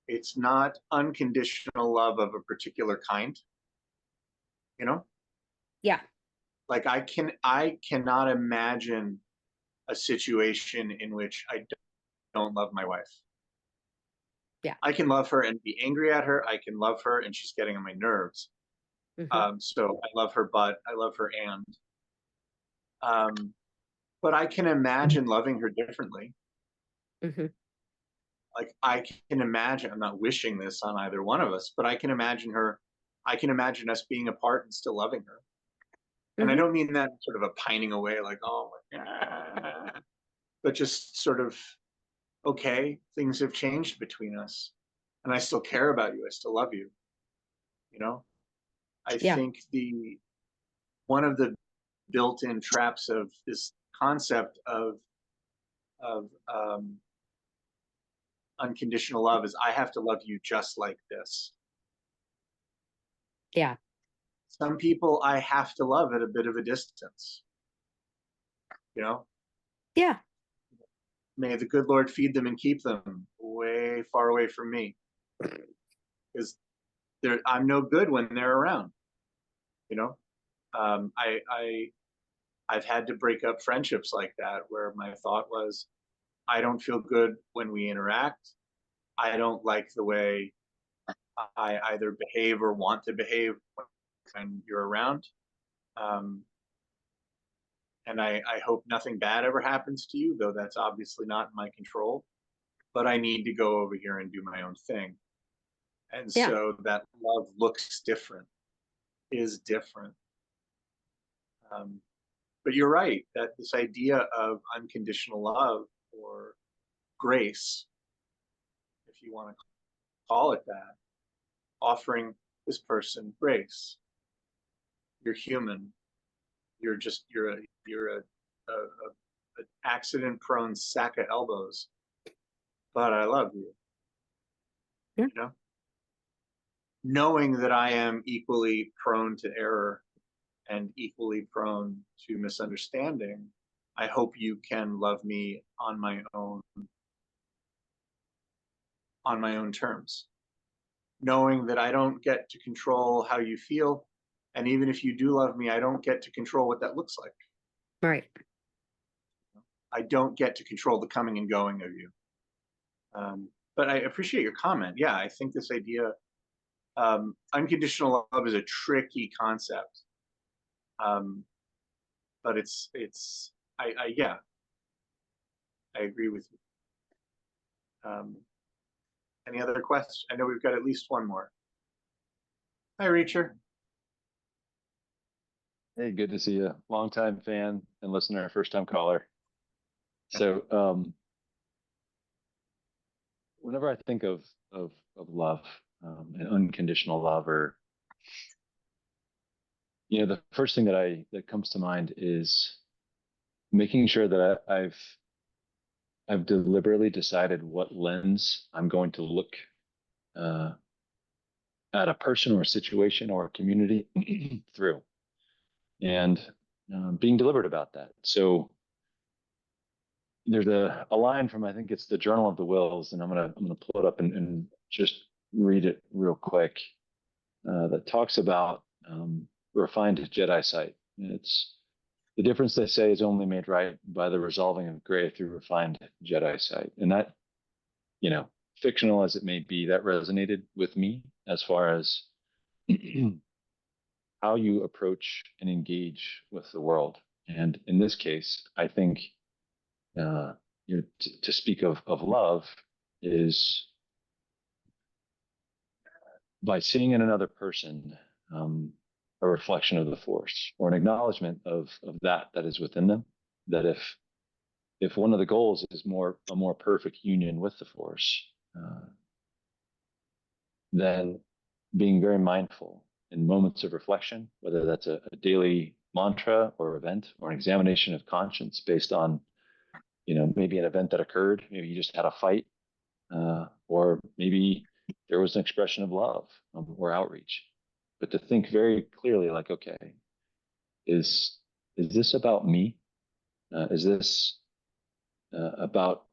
it's not unconditional love of a particular kind, you know? Yeah. Like I cannot imagine a situation in which I don't love my wife. Yeah. I can love her and be angry at her. I can love her and she's getting on my nerves. So I love her, but I love her but I can imagine loving her differently. Like I can imagine, I'm not wishing this on either one of us, but I can imagine us being apart and still loving her. And I don't mean that sort of a pining away, like, oh my God, but just sort of, okay, things have changed between us and I still care about you. I still love you. You know, I think one of the built-in traps of this concept of unconditional love is I have to love you just like this. Yeah. Some people I have to love at a bit of a distance. You know? Yeah. May the good Lord feed them and keep them way far away from me. Because I'm no good when they're around. You know? I've had to break up friendships like that where my thought was, I don't feel good when we interact. I don't like the way I either behave or want to behave when you're around. And I hope nothing bad ever happens to you, though that's obviously not in my control. But I need to go over here and do my own thing. And so that love looks different, is different. But you're right, that this idea of unconditional love or grace, if you want to call it that, offering this person grace. You're human. You're an accident-prone sack of elbows, but I love you. Yeah. You know, knowing that I am equally prone to error and equally prone to misunderstanding, I hope you can love me on my own terms. Knowing that I don't get to control how you feel, and even if you do love me, I don't get to control what that looks like. Right. I don't get to control the coming and going of you. But I appreciate your comment. Yeah, I think this idea, unconditional love is a tricky concept. But yeah, I agree with you. Any other questions? I know we've got at least one more. Hi, Reacher. Hey, good to see you. Longtime fan and listener, first time caller. So, whenever I think of love, and unconditional love, or the first thing that comes to mind is making sure that I've deliberately decided what lens I'm going to look uh, at a person or a situation or a community through, and being deliberate about that. So there's a line from, I think it's the Journal of the Wills, and I'm gonna pull it up and just read it real quick. That talks about refined Jedi sight. And it's the difference, they say, is only made right by the resolving of gray through refined Jedi sight. And that, fictional as it may be, that resonated with me as far as how you approach and engage with the world. And in this case, I think to speak of love is by seeing in another person a reflection of the force, or an acknowledgement of that is within them. That if one of the goals is a more perfect union with the force, then being very mindful in moments of reflection, whether that's a daily mantra or event or an examination of conscience based on, maybe an event that occurred, maybe you just had a fight, or maybe there was an expression of love, or outreach. But to think very clearly, like, okay, is this about me? Is this about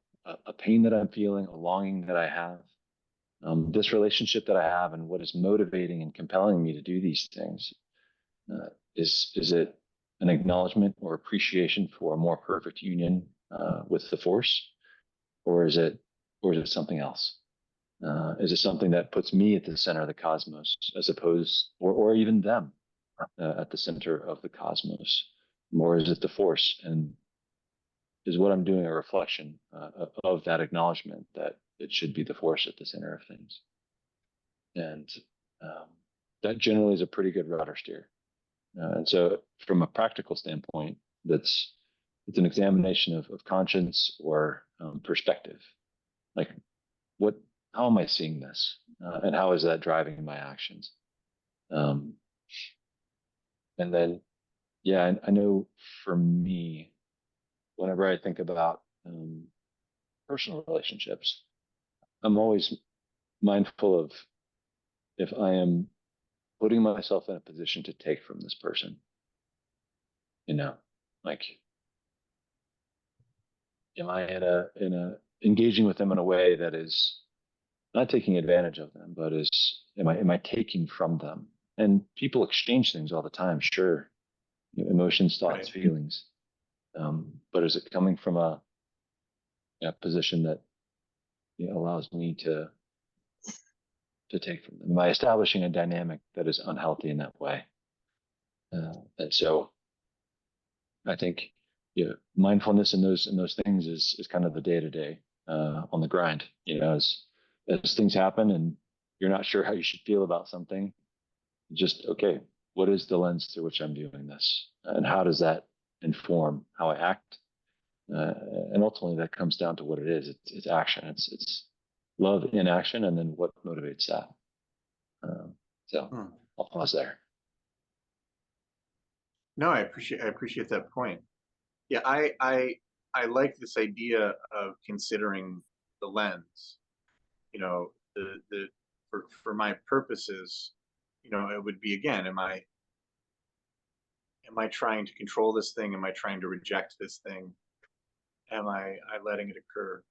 a pain that I'm feeling, a longing that I have? This relationship that I have, and what is motivating and compelling me to do these things? Is it an acknowledgement or appreciation for a more perfect union with the force, or is it something else? Is it something that puts me at the center of the cosmos, as opposed, or even them at the center of the cosmos? Or is it the force? And is what I'm doing a reflection of that acknowledgement that it should be the force at the center of things? And that generally is a pretty good rudder steer. And so, from a practical standpoint, it's an examination of conscience or perspective. Like, how am I seeing this, and how is that driving my actions? And then, yeah, I know for me, whenever I think about personal relationships, I'm always mindful of if I am putting myself in a position to take from this person, like, am I in a engaging with them in a way that is not taking advantage of them, but am I taking from them? And people exchange things all the time, sure, emotions, thoughts, Right. feelings, but is it coming from a position that allows me to take from them? Am I establishing a dynamic that is unhealthy in that way? And so I think mindfulness in those things is kind of the day to day on the grind. As things happen and you're not sure how you should feel about something, just, okay, what is the lens through which I'm viewing this, and how does that inform how I act? And ultimately, that comes down to what it is. It's action. It's love in action, and then what motivates that. So I'll pause there. No, I appreciate that point. Yeah, I like this idea of considering the lens. The for my purposes, it would be, again, am I trying to control this thing? Am I trying to reject this thing? Am I letting it occur?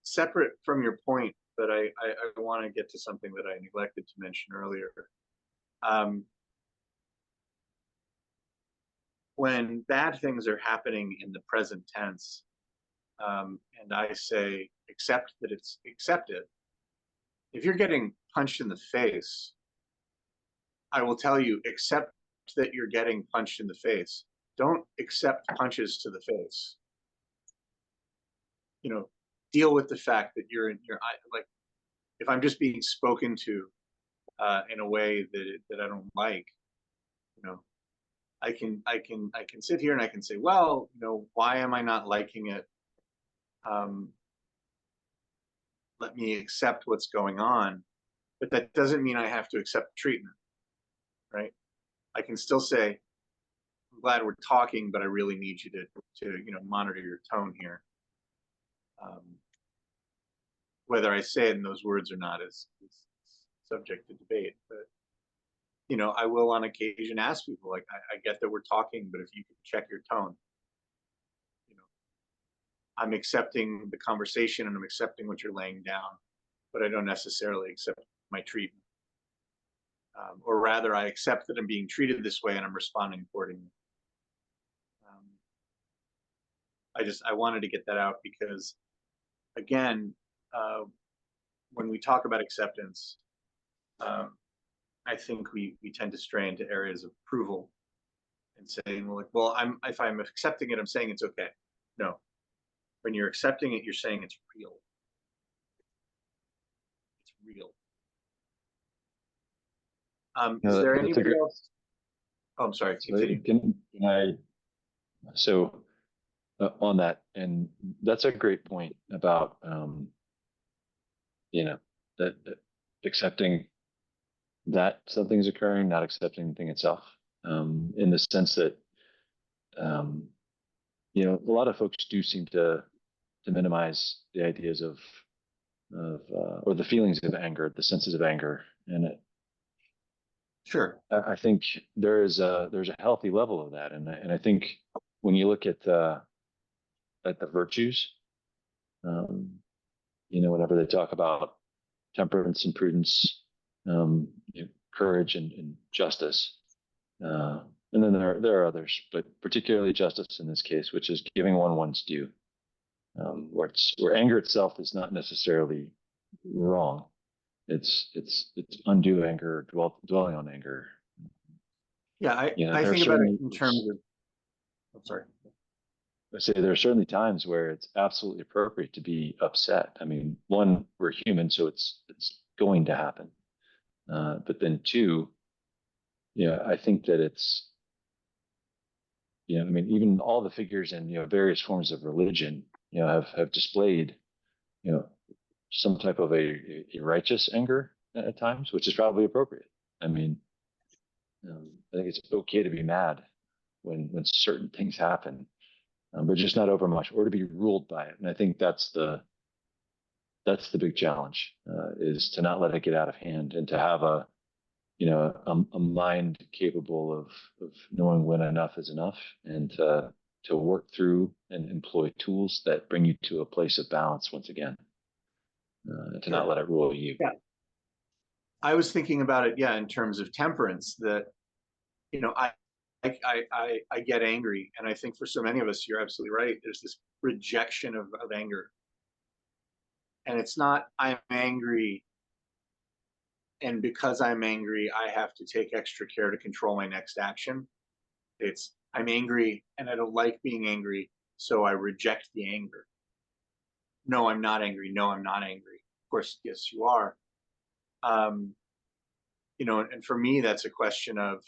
Separate from your point, but I want to get to something that I neglected to mention earlier. When bad things are happening in the present tense, and I say accept that it's accepted. If you're getting punched in the face, I will tell you, accept that you're getting punched in the face. Don't accept punches to the face. Deal with the fact that you're in your eye. Like, if I'm just being spoken to in a way that I don't like, You know, I can sit here and I can say, well, you know, why am I not liking it? Let me accept what's going on, but that doesn't mean I have to accept the treatment, right? I can still say, I'm glad we're talking, but I really need you to you know, monitor your tone here. Whether I say it in those words or not is subject to debate, but you know, I will on occasion ask people, like, I get that we're talking, but if you could check your tone. You know, I'm accepting the conversation and I'm accepting what you're laying down, but I don't necessarily accept my treatment. Or rather, I accept that I'm being treated this way and I'm responding accordingly. I wanted to get that out because, again, when we talk about acceptance, I think we tend to stray into areas of approval and saying, well, like, well, if I'm accepting it, I'm saying it's okay. No, when you're accepting it, you're saying it's real. It's real. Is there anybody else? Oh, I'm sorry. Continue. Can I? So on that, and that's a great point about you know, that accepting that something's occurring, not accepting the thing itself, in the sense that you know, a lot of folks do seem to minimize the ideas of or the feelings of anger, the senses of anger, and Sure. I think there's a healthy level of that, and I think when you look at the virtues, you know, whenever they talk about temperance and prudence, you know, courage and justice, and then there are others, but particularly justice in this case, which is giving one one's due, where anger itself is not necessarily wrong. It's undue anger, dwelling on anger. Yeah, You know, I think about it in terms of. I'm sorry. I say there are certainly times where it's absolutely appropriate to be upset. I mean, one, we're human, so it's going to happen. But then two, yeah, I think that it's, you know, I mean, even all the figures in, you know, various forms of religion, you know, have displayed, you know, some type of a righteous anger at times, which is probably appropriate. I mean, I think it's okay to be mad when certain things happen, but just not over much, or to be ruled by it. And I think that's the big challenge, is to not let it get out of hand and to have a, you know, a mind capable of knowing when enough is enough, and to work through and employ tools that bring you to a place of balance once again, to not let it rule you. Yeah. I was thinking about it, yeah, in terms of temperance, that, you know, I get angry, and I think for so many of us, you're absolutely right. There's this rejection of anger, and it's not I'm angry, and because I'm angry, I have to take extra care to control my next action. It's I'm angry, and I don't like being angry, so I reject the anger. No, I'm not angry. No, I'm not angry. Of course, yes, you are. You know, and for me, that's a question of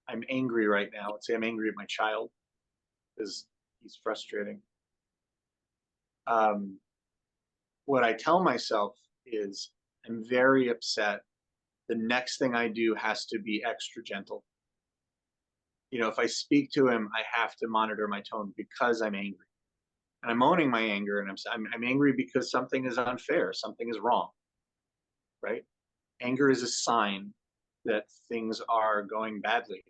I'm angry right now. Let's say I'm angry at my child because he's frustrating. What I tell myself is I'm very upset. The next thing I do has to be extra gentle. You know, if I speak to him, I have to monitor my tone because I'm angry. And I'm owning my anger, and I'm angry because something is unfair, something is wrong, right? Anger is a sign that things are going badly,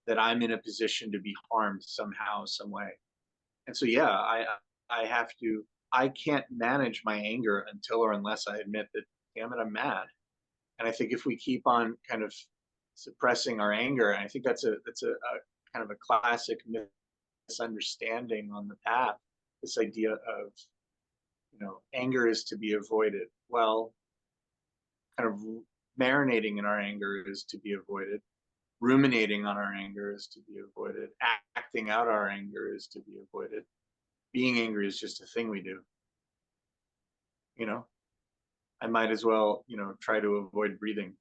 that I'm in a position to be harmed somehow, some way. And so, yeah, I can't manage my anger until or unless I admit that, damn it, I'm mad. And I think if we keep on kind of suppressing our anger, and I think that's a kind of a classic misunderstanding on the path, this idea of, you know, anger is to be avoided. Well, kind of marinating in our anger is to be avoided. Ruminating on our anger is to be avoided. Acting out our anger is to be avoided. Being angry is just a thing we do. You know, I might as well, you know, try to avoid breathing.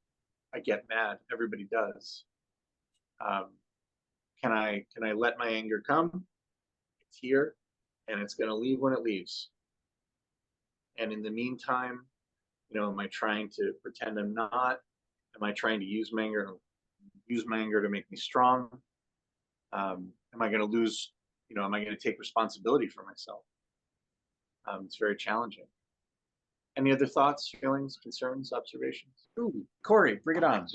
I get mad. Everybody does. Can I let my anger come? It's here, and it's going to leave when it leaves. And in the meantime, am I trying to pretend I'm not? Am I trying to use my anger to make me strong? Am I going to lose? Am I going to take responsibility for myself? It's very challenging. Any other thoughts, feelings, concerns, observations? Ooh, Corey, bring it on.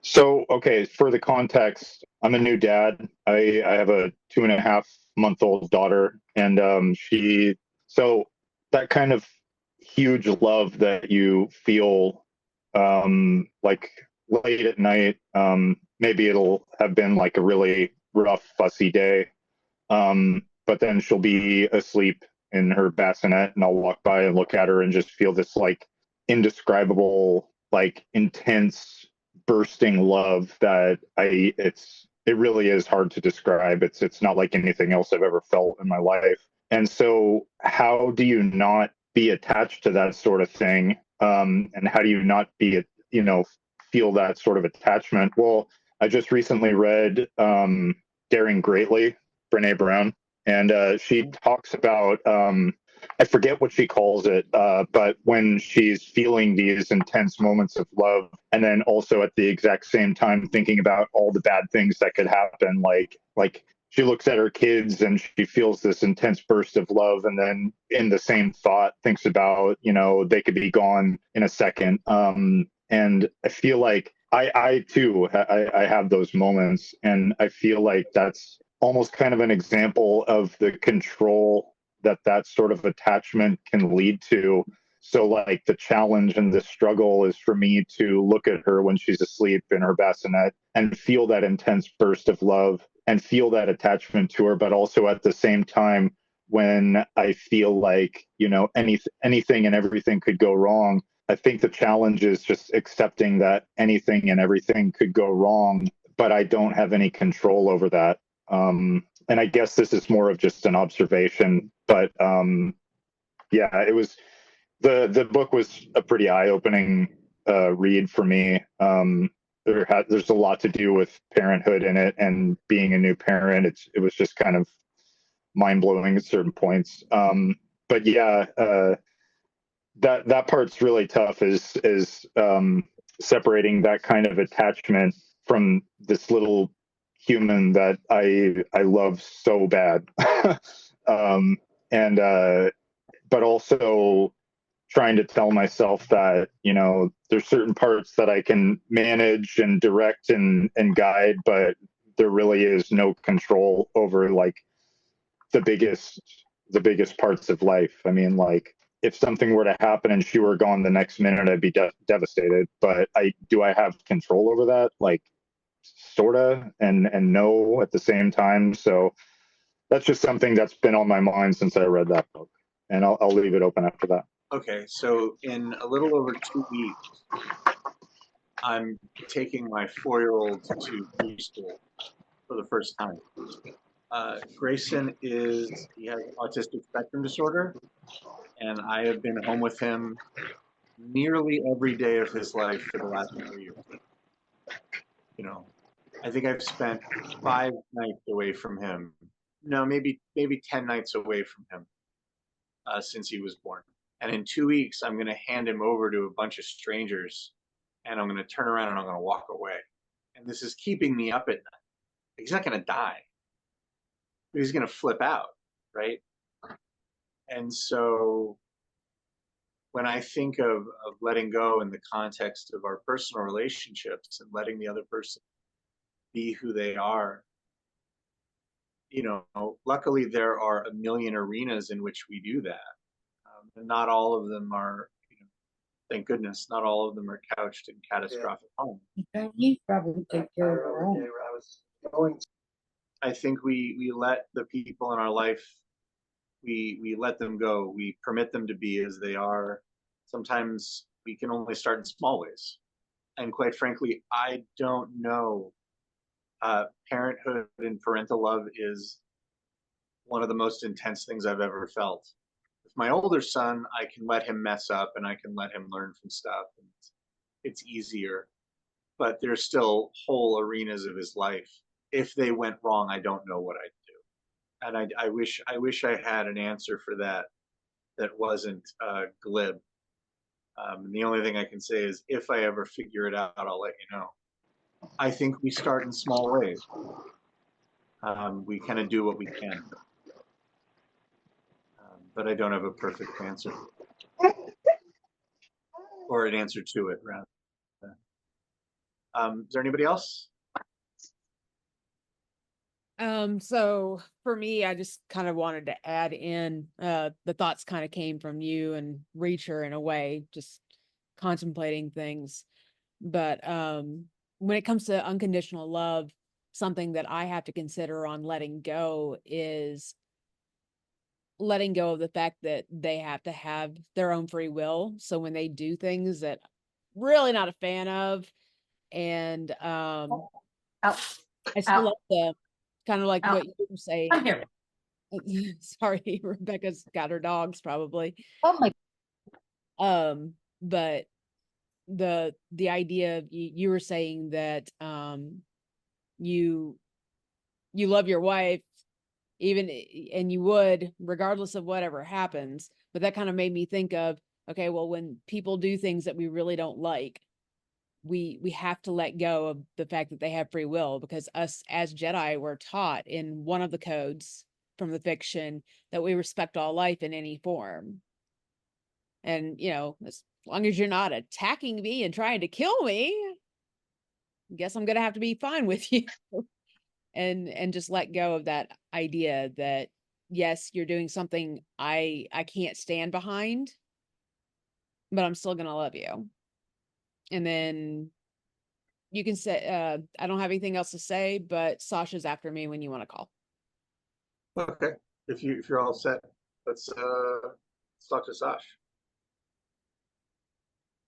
So, okay, for the context, I'm a new dad. I have a 2.5-month-old daughter, and so that kind of huge love that you feel, like late at night, maybe it'll have been like a really rough, fussy day, but then she'll be asleep in her bassinet, and I'll walk by and look at her and just feel this like indescribable, like intense bursting love that it really is hard to describe. It's not like anything else I've ever felt in my life. And so how do you not be attached to that sort of thing? And how do you not be, feel that sort of attachment? Well, I just recently read Daring Greatly, Brene Brown, and she talks about, I forget what she calls it, but when she's feeling these intense moments of love, and then also at the exact same time thinking about all the bad things that could happen, like she looks at her kids and she feels this intense burst of love, and then in the same thought thinks about, they could be gone in a second. And I feel like I too, I have those moments, and I feel like that's almost kind of an example of the control that sort of attachment can lead to. So like the challenge and the struggle is for me to look at her when she's asleep in her bassinet and feel that intense burst of love and feel that attachment to her, but also at the same time, when I feel like, anything and everything could go wrong, I think the challenge is just accepting that anything and everything could go wrong, but I don't have any control over that. And I guess this is more of just an observation, but yeah, it was the book was a pretty eye-opening read for me. There's a lot to do with parenthood in it and being a new parent. It was just kind of mind-blowing at certain points. But yeah, that part's really tough, is separating that kind of attachment from this little human that I love so bad. And but also trying to tell myself that, there's certain parts that I can manage and direct and guide, but there really is no control over like the biggest parts of life. I mean, like if something were to happen and she were gone the next minute, I'd be devastated. But do I have control over that? Like sorta, and no at the same time. So that's just something that's been on my mind since I read that book, and I'll leave it open after that. Okay, so in a little over 2 weeks, I'm taking my 4-year-old to preschool for the first time. Grayson he has autistic spectrum disorder, and I have been home with him nearly every day of his life for the last 4 years. I think I've spent 5 nights away from him. No, maybe 10 nights away from him since he was born. And in 2 weeks, I'm going to hand him over to a bunch of strangers, and I'm going to turn around and I'm going to walk away. And this is keeping me up at night. He's not going to die. He's going to flip out, right? And so when I think of letting go in the context of our personal relationships and letting the other person be who they are, luckily there are a million arenas in which we do that. And not all of them are, thank goodness, not all of them are couched in catastrophic harm. You probably take care of your own. I think we let the people in our life, we let them go. We permit them to be as they are. Sometimes we can only start in small ways. And quite frankly, I don't know. Parenthood and parental love is one of the most intense things I've ever felt. With my older son, I can let him mess up and I can let him learn from stuff. And it's easier. but there's still whole arenas of his life. If they went wrong, I don't know what I'd do. And I wish I had an answer for that wasn't glib. And the only thing I can say is if I ever figure it out, I'll let you know. I think we start in small ways. We kind of do what we can. But I don't have a perfect answer. Or an answer to it, rather. Is there anybody else? So for me, I just kind of wanted to add in, the thoughts kind of came from you and Reacher in a way, just contemplating things. But when it comes to unconditional love, something that I have to consider on letting go is letting go of the fact that they have to have their own free will. So when they do things that I'm really not a fan of, and I still love them, kind of like what you were saying. I'm here. Sorry, Rebecca's got her dogs probably. Oh my. But the idea of you were saying that you love your wife even, and you would regardless of whatever happens, but that kind of made me think of, okay, well, when people do things that we really don't like, we have to let go of the fact that they have free will, because us as Jedi were taught in one of the codes from the fiction that we respect all life in any form. And, you know, as long as you're not attacking me and trying to kill me, I guess I'm going to have to be fine with you. And just let go of that idea that, yes, you're doing something I can't stand behind, but I'm still going to love you. And then you can say, I don't have anything else to say, but Sasha's after me when you want to call. Okay, if you're all set, let's talk to Sash.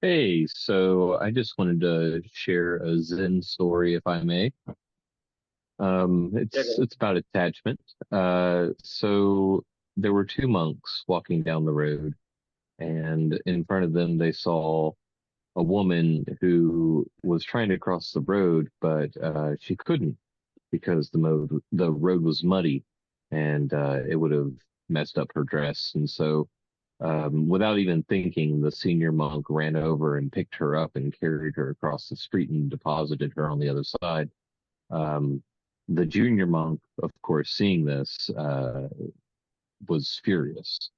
Hey, so I just wanted to share a Zen story, if I may. It's about attachment. So there were two monks walking down the road, and in front of them they saw a woman who was trying to cross the road, but she couldn't because the road was muddy, and it would have messed up her dress. And so, without even thinking, the senior monk ran over and picked her up and carried her across the street and deposited her on the other side. Um, the junior monk, of course, seeing this, was furious.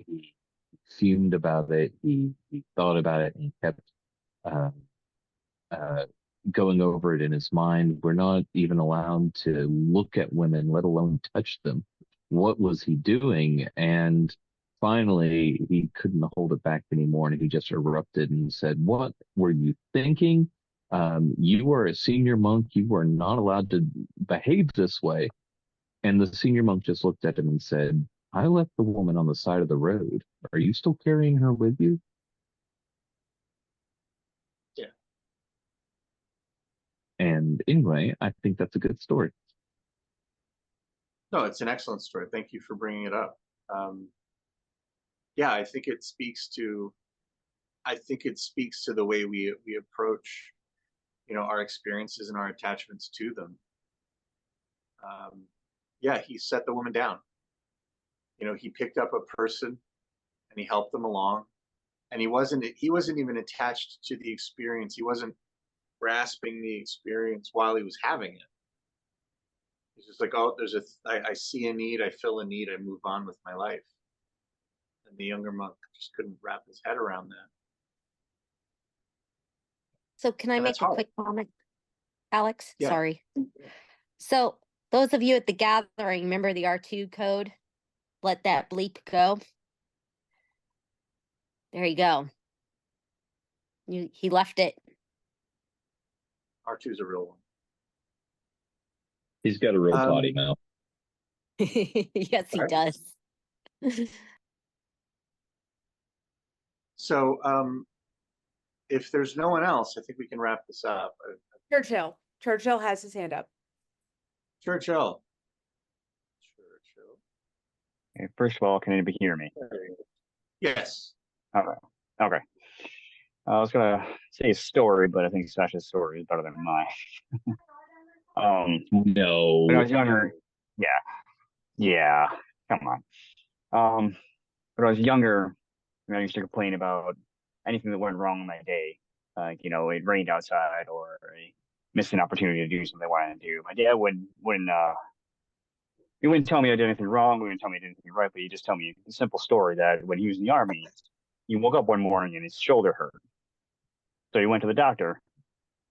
He fumed about it. He thought about it and kept uh, uh, going over it in his mind. We're not even allowed to look at women, let alone touch them. What was he doing? And finally, he couldn't hold it back anymore, and he just erupted and said, "What were you thinking? You are a senior monk. You are not allowed to behave this way." And the senior monk just looked at him and said, "I left the woman on the side of the road. Are you still carrying her with you?" Yeah. And anyway, I think that's a good story. No, it's an excellent story. Thank you for bringing it up. Yeah, I think it speaks to the way we approach, our experiences and our attachments to them. Yeah, he set the woman down. He picked up a person and he helped them along, and he wasn't even attached to the experience. He wasn't grasping the experience while he was having it. He's just like, oh, I see a need, I fill a need, I move on with my life. And the younger monk just couldn't wrap his head around that. So can I And make that's a hard. quick comment, Alex? Yeah. Sorry. So those of you at the gathering, remember the R2 code? Let that bleep go. There you go. He left it. R2's a real one. He's got a real potty mouth. Yes, he does. So, if there's no one else, I think we can wrap this up. Churchill has his hand up. Churchill. Okay, first of all, can anybody hear me? Yes. Okay. I was gonna say a story, but I think Sasha's story is better than mine. When I No. was younger, yeah, yeah, come on. When I was younger, I used to complain about anything that went wrong in my day. Like, it rained outside or I missed an opportunity to do something I wanted to do. My dad he wouldn't tell me I did anything wrong. He wouldn't tell me I did anything right, but he'd just tell me a simple story that when he was in the army, he woke up one morning and his shoulder hurt. So he went to the doctor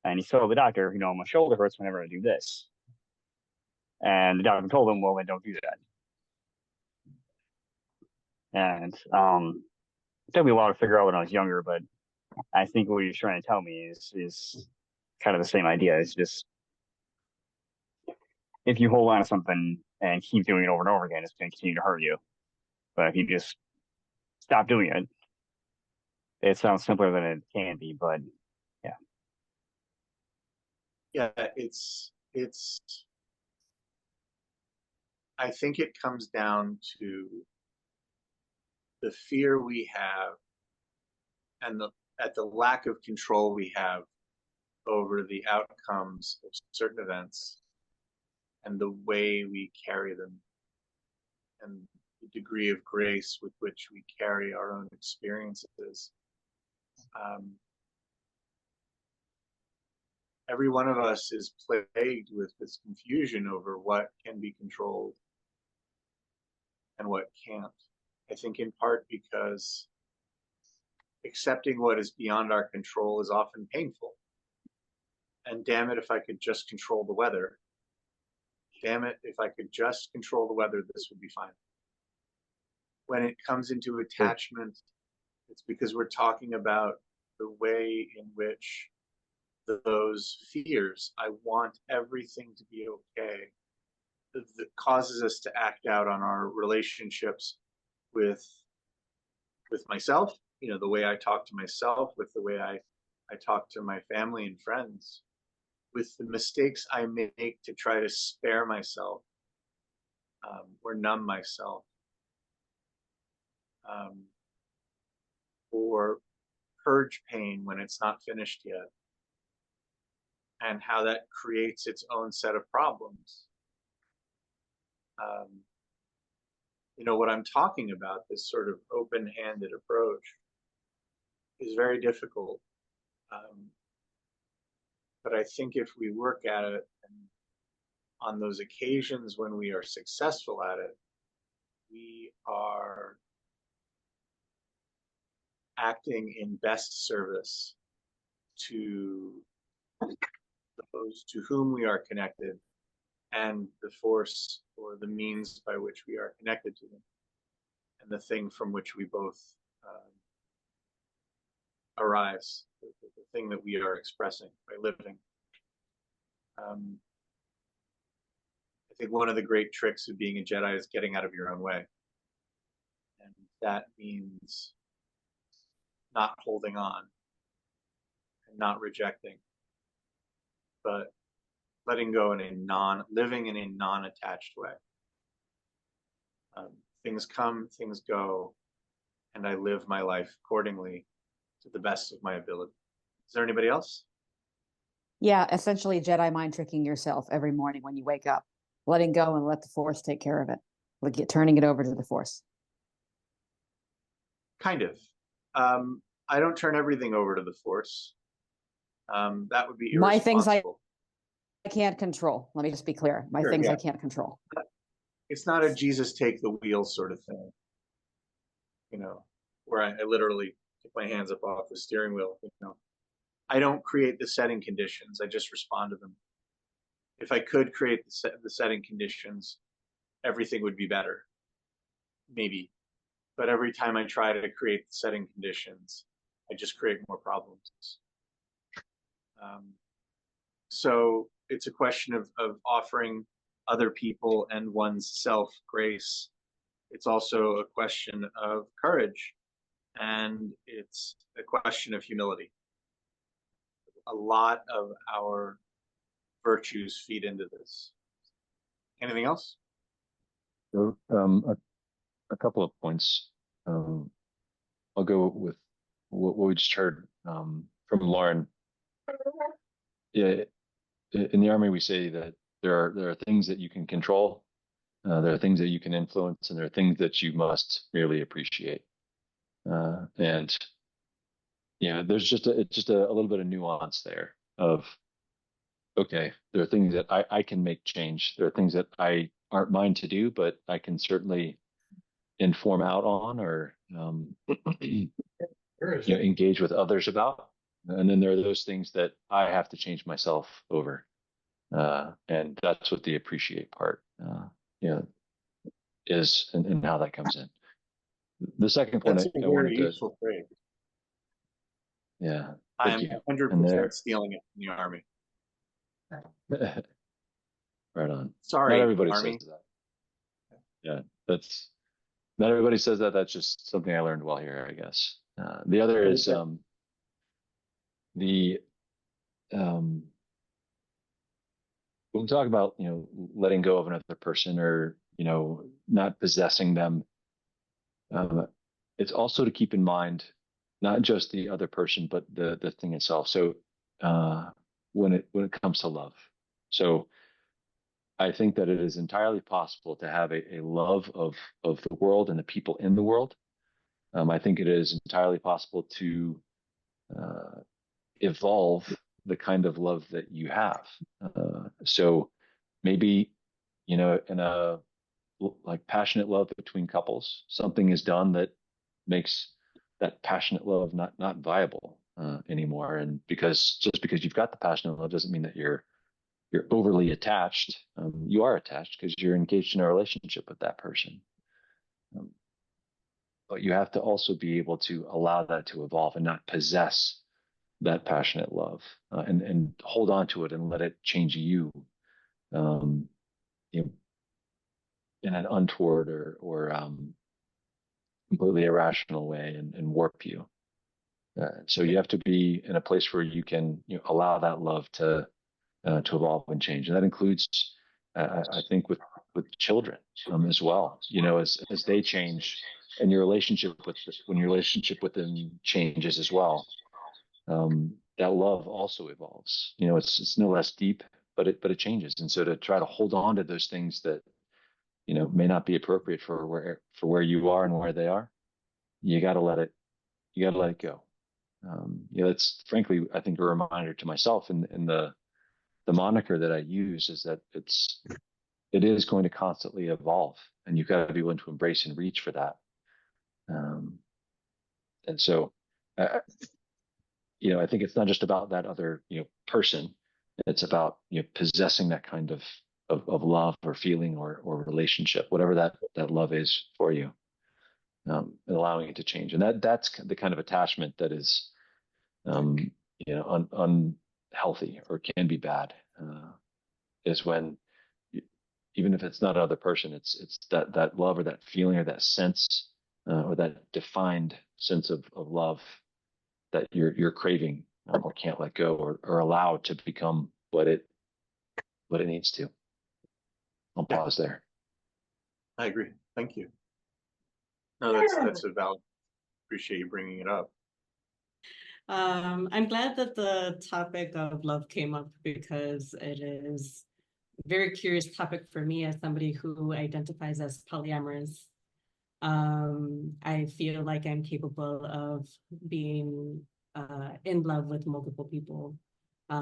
and he told the doctor, my shoulder hurts whenever I do this. And the doctor told him, well, then don't do that. And it took me a while to figure out when I was younger, but I think what he's trying to tell me is kind of the same idea. It's just if you hold on to something and keep doing it over and over again, it's going to continue to hurt you. But if you just stop doing it, it sounds simpler than it can be. But yeah, Yeah, I think it comes down to the fear we have and the lack of control we have over the outcomes of certain events and the way we carry them and the degree of grace with which we carry our own experiences. Every one of us is plagued with this confusion over what can be controlled and what can't. I think in part because accepting what is beyond our control is often painful. And damn it, if I could just control the weather. Damn it, if I could just control the weather, this would be fine. When it comes into attachment, it's because we're talking about the way in which those fears, I want everything to be okay, that causes us to act out on our relationships with myself, the way I talk to myself, with the way I talk to my family and friends, with the mistakes I make to try to spare myself or numb myself, or purge pain when it's not finished yet, and how that creates its own set of problems. What I'm talking about, this sort of open-handed approach, is very difficult. But I think if we work at it, and on those occasions when we are successful at it, we are acting in best service to those to whom we are connected and the force or the means by which we are connected to them, and the thing from which we both arise, the thing that we are expressing by living. I think one of the great tricks of being a Jedi is getting out of your own way. And that means not holding on and not rejecting, but letting go living in a non-attached way. Things come, things go, and I live my life accordingly to the best of my ability. Is there anybody else? Yeah, essentially Jedi mind tricking yourself every morning when you wake up, letting go and let the Force take care of it, turning it over to the Force. Kind of. I don't turn everything over to the Force. That would be irresponsible. My things I can't control. Let me just be clear. My Sure, things yeah. I can't control. It's not a Jesus take the wheel sort of thing, where I literally take my hands up off the steering wheel. I don't create the setting conditions. I just respond to them. If I could create the setting conditions, everything would be better. Maybe. But every time I try to create the setting conditions, I just create more problems. So it's a question of offering other people and one's self grace. It's also a question of courage, and it's a question of humility. A lot of our virtues feed into this. Anything else? So, a couple of points. I'll go with what we just heard from Lauren. Yeah, in the Army, we say that there are things that you can control, there are things that you can influence, and there are things that you must merely appreciate. And there's just a little bit of nuance there of, okay, there are things that I can make change. There are things that I aren't mine to do, but I can certainly inform out on or engage with others about. And then there are those things that I have to change myself over. And that's what the appreciate part is, and how that comes in. The second point That's a very useful phrase. Yeah. I am 100% stealing it from the Army. Right on. Sorry, not everybody Army. says that. Yeah, that's not everybody says that. That's just something I learned while here, I guess. The other is when we talk about letting go of another person or not possessing them, it's also to keep in mind not just the other person but the thing itself. So when it comes to love, so I think that it is entirely possible to have a love of the world and the people in the world. I think it is entirely possible to evolve the kind of love that you have. So maybe, in a like passionate love between couples, something is done that makes that passionate love not viable anymore. And because you've got the passionate love doesn't mean that you're overly attached. You are attached because you're engaged in a relationship with that person. But you have to also be able to allow that to evolve and not possess that passionate love, and hold on to it and let it change you, in an untoward or completely irrational way and warp you. So you have to be in a place where you can allow that love to evolve and change, and that includes, I think, with children as well. As they change, and when your relationship with them changes as well, that love also evolves. It's no less deep, but it changes. And so to try to hold on to those things that may not be appropriate for where you are and where they are, you got to let it go. That's frankly, I think, a reminder to myself, and the moniker that I use is that it is going to constantly evolve, and you've got to be willing to embrace and reach for that. And so, I think it's not just about that other person. It's about possessing that kind of love or feeling or relationship, whatever that love is for you, and allowing it to change. And that's the kind of attachment that is unhealthy or can be bad, is when even if it's not another person, it's that love or that feeling or that sense, or that defined sense of love that you're craving, or can't let go or allow to become what it needs to. I'll pause there. I agree. Thank you. No, that's a valid. Appreciate you bringing it up. I'm glad that the topic of love came up because it is a very curious topic for me as somebody who identifies as polyamorous. I feel like I'm capable of being in love with multiple people.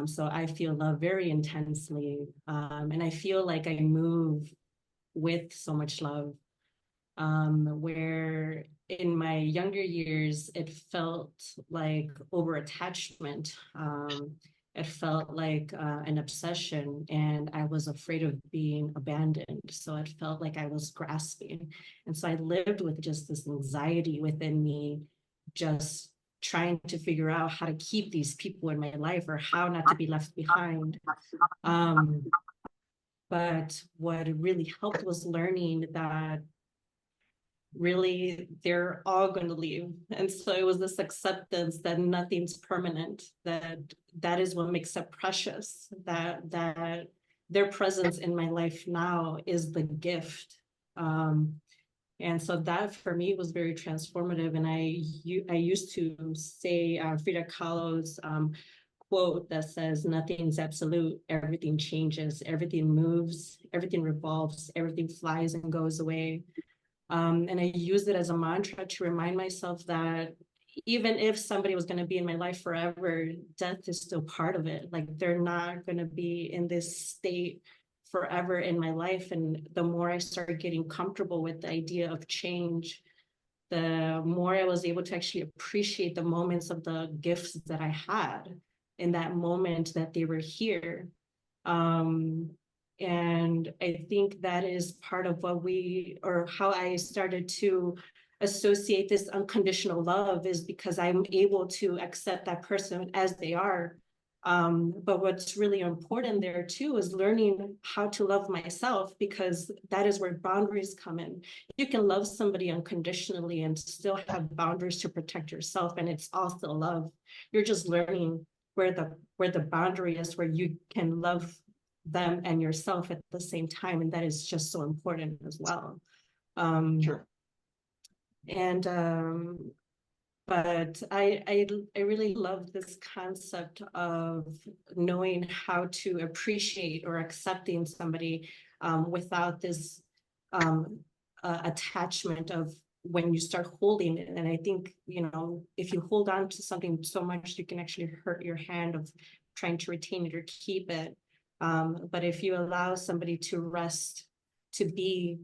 So I feel love very intensely. And I feel like I move with so much love, where in my younger years, it felt like over-attachment. It felt like an obsession, and I was afraid of being abandoned. So it felt like I was grasping. And so I lived with just this anxiety within me, just trying to figure out how to keep these people in my life or how not to be left behind. But what really helped was learning that really they're all going to leave. And so it was this acceptance that nothing's permanent, that is what makes it precious, that their presence in my life now is the gift. And so that for me was very transformative. And I used to say Frida Kahlo's quote that says, nothing's absolute, everything changes, everything moves, everything revolves, everything flies and goes away. And I use it as a mantra to remind myself that even if somebody was going to be in my life forever, death is still part of it. Like they're not going to be in this state forever in my life. And the more I started getting comfortable with the idea of change, the more I was able to actually appreciate the moments of the gifts that I had in that moment that they were here. And I think that is part of what or how I started to associate this unconditional love, is because I'm able to accept that person as they are. But what's really important there too is learning how to love myself, because that is where boundaries come in. You can love somebody unconditionally and still have boundaries to protect yourself, and it's also love. You're just learning where the boundary is, where you can love them and yourself at the same time, and that is just so important as well. Sure. And but I really love this concept of knowing how to appreciate or accepting somebody without this attachment of when you start holding it. And I think, if you hold on to something so much, you can actually hurt your hand of trying to retain it or keep it. But if you allow somebody to rest, to be,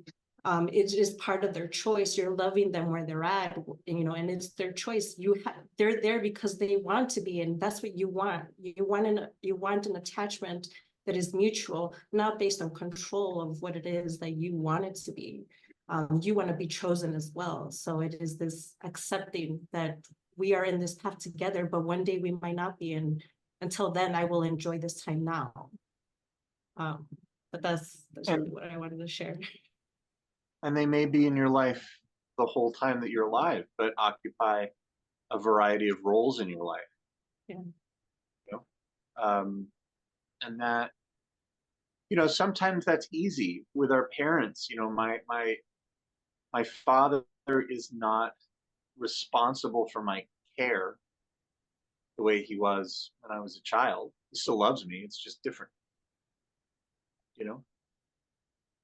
it is part of their choice. You're loving them where they're at, and it's their choice. They're there because they want to be, and that's what you want. You want an attachment that is mutual, not based on control of what it is that you want it to be. You want to be chosen as well. So it is this accepting that we are in this path together, but one day we might not be. And until then, I will enjoy this time now. But that's really what I wanted to share. And they may be in your life the whole time that you're alive, but occupy a variety of roles in your life. Yeah. And that, sometimes that's easy with our parents. My father is not responsible for my care the way he was when I was a child. He still loves me. It's just different.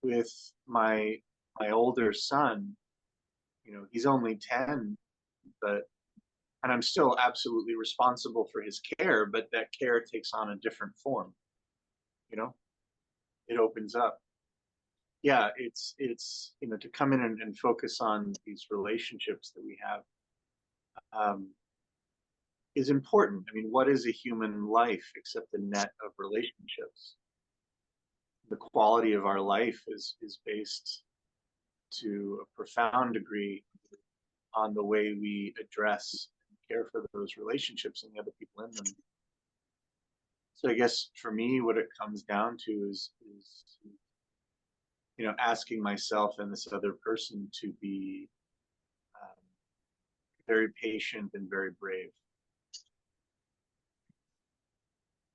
With my older son, he's only 10, and I'm still absolutely responsible for his care, but that care takes on a different form. It opens up. Yeah, it's to come in and focus on these relationships that we have is important. I mean, what is a human life except the net of relationships? The quality of our life is based to a profound degree on the way we address and care for those relationships and the other people in them. So I guess for me, what it comes down to is asking myself and this other person to be very patient and very brave,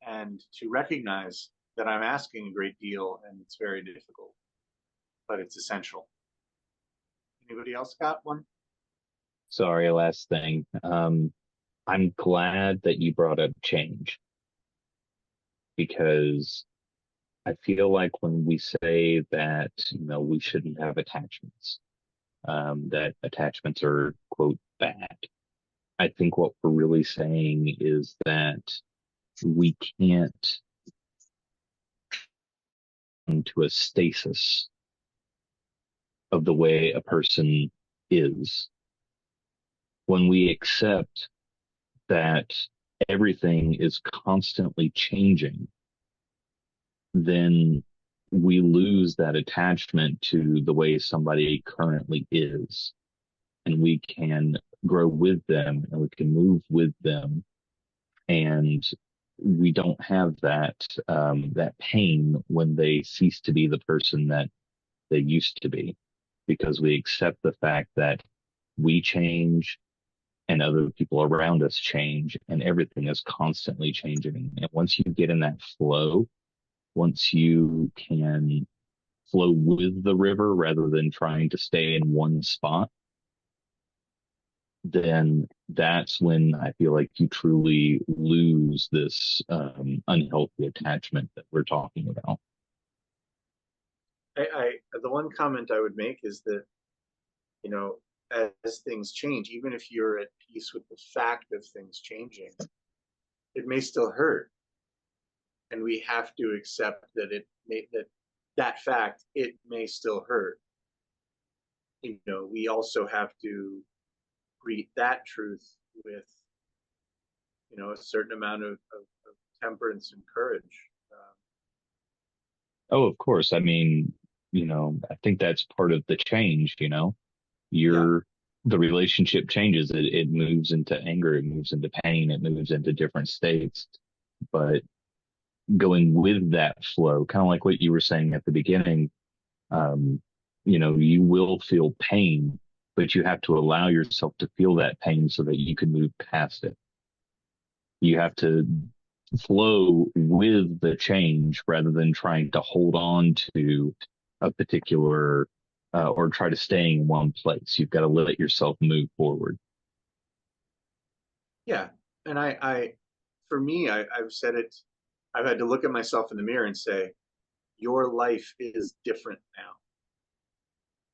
and to recognize that I'm asking a great deal and it's very difficult, but it's essential. Anybody else got one? Sorry, last thing. I'm glad that you brought up change, because I feel like when we say that, we shouldn't have attachments, that attachments are, quote, bad, I think what we're really saying is that we can't come to a stasis of the way a person is. When we accept that everything is constantly changing, then we lose that attachment to the way somebody currently is, and we can grow with them and we can move with them, and we don't have that that pain when they cease to be the person that they used to be, because we accept the fact that we change and other people around us change, and everything is constantly changing. And once you get in that flow, once you can flow with the river rather than trying to stay in one spot, then that's when I feel like you truly lose this unhealthy attachment that we're talking about. The one comment I would make is that, you know, as things change, even if you're at peace with the fact of things changing, it may still hurt. And we have to accept that that fact, it may still hurt. You know, we also have to greet that truth with, you know, a certain amount of temperance and courage. Oh, of course. I mean, you know, I think that's part of the change, you know, the relationship changes. It moves into anger, it moves into pain, it moves into different states. But going with that flow, kind of like what you were saying at the beginning, you know, you will feel pain, but you have to allow yourself to feel that pain so that you can move past it. You have to flow with the change rather than trying to hold on to a particular or try to stay in one place. You've got to let yourself move forward. Yeah. And for me, I've said it, I've had to look at myself in the mirror and say, your life is different now.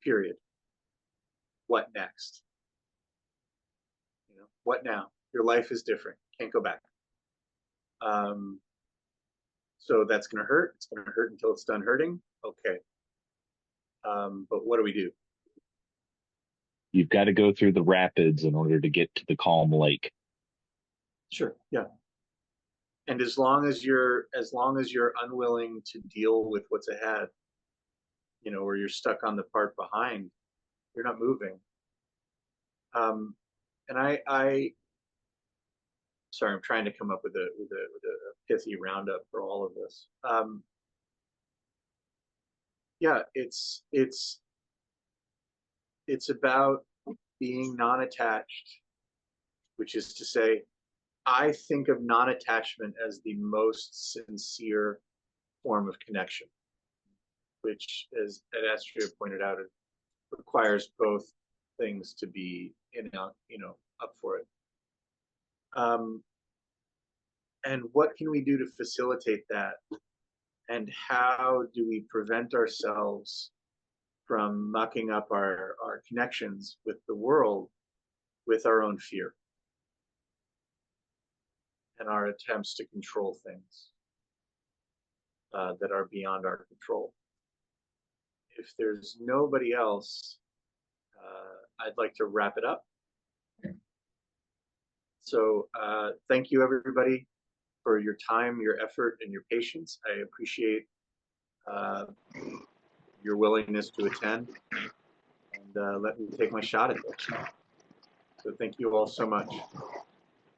Period. What next? You know, what now? Your life is different. Can't go back. So that's going to hurt. It's going to hurt until it's done hurting. Okay. But what do we do? You've got to go through the rapids in order to get to the calm lake. Sure. Yeah. And as long as you're unwilling to deal with what's ahead, you know, or you're stuck on the part behind, you're not moving. And sorry, I'm trying to come up with a pithy roundup for all of this. Yeah, it's about being non-attached, which is to say, I think of non-attachment as the most sincere form of connection, which, as Astria pointed out, it requires both things to be up for it. And what can we do to facilitate that? And how do we prevent ourselves from mucking up our connections with the world with our own fear and our attempts to control things that are beyond our control? If there's nobody else, I'd like to wrap it up. So thank you, everybody, for your time, your effort, and your patience. I appreciate your willingness to attend, and let me take my shot at this. So thank you all so much.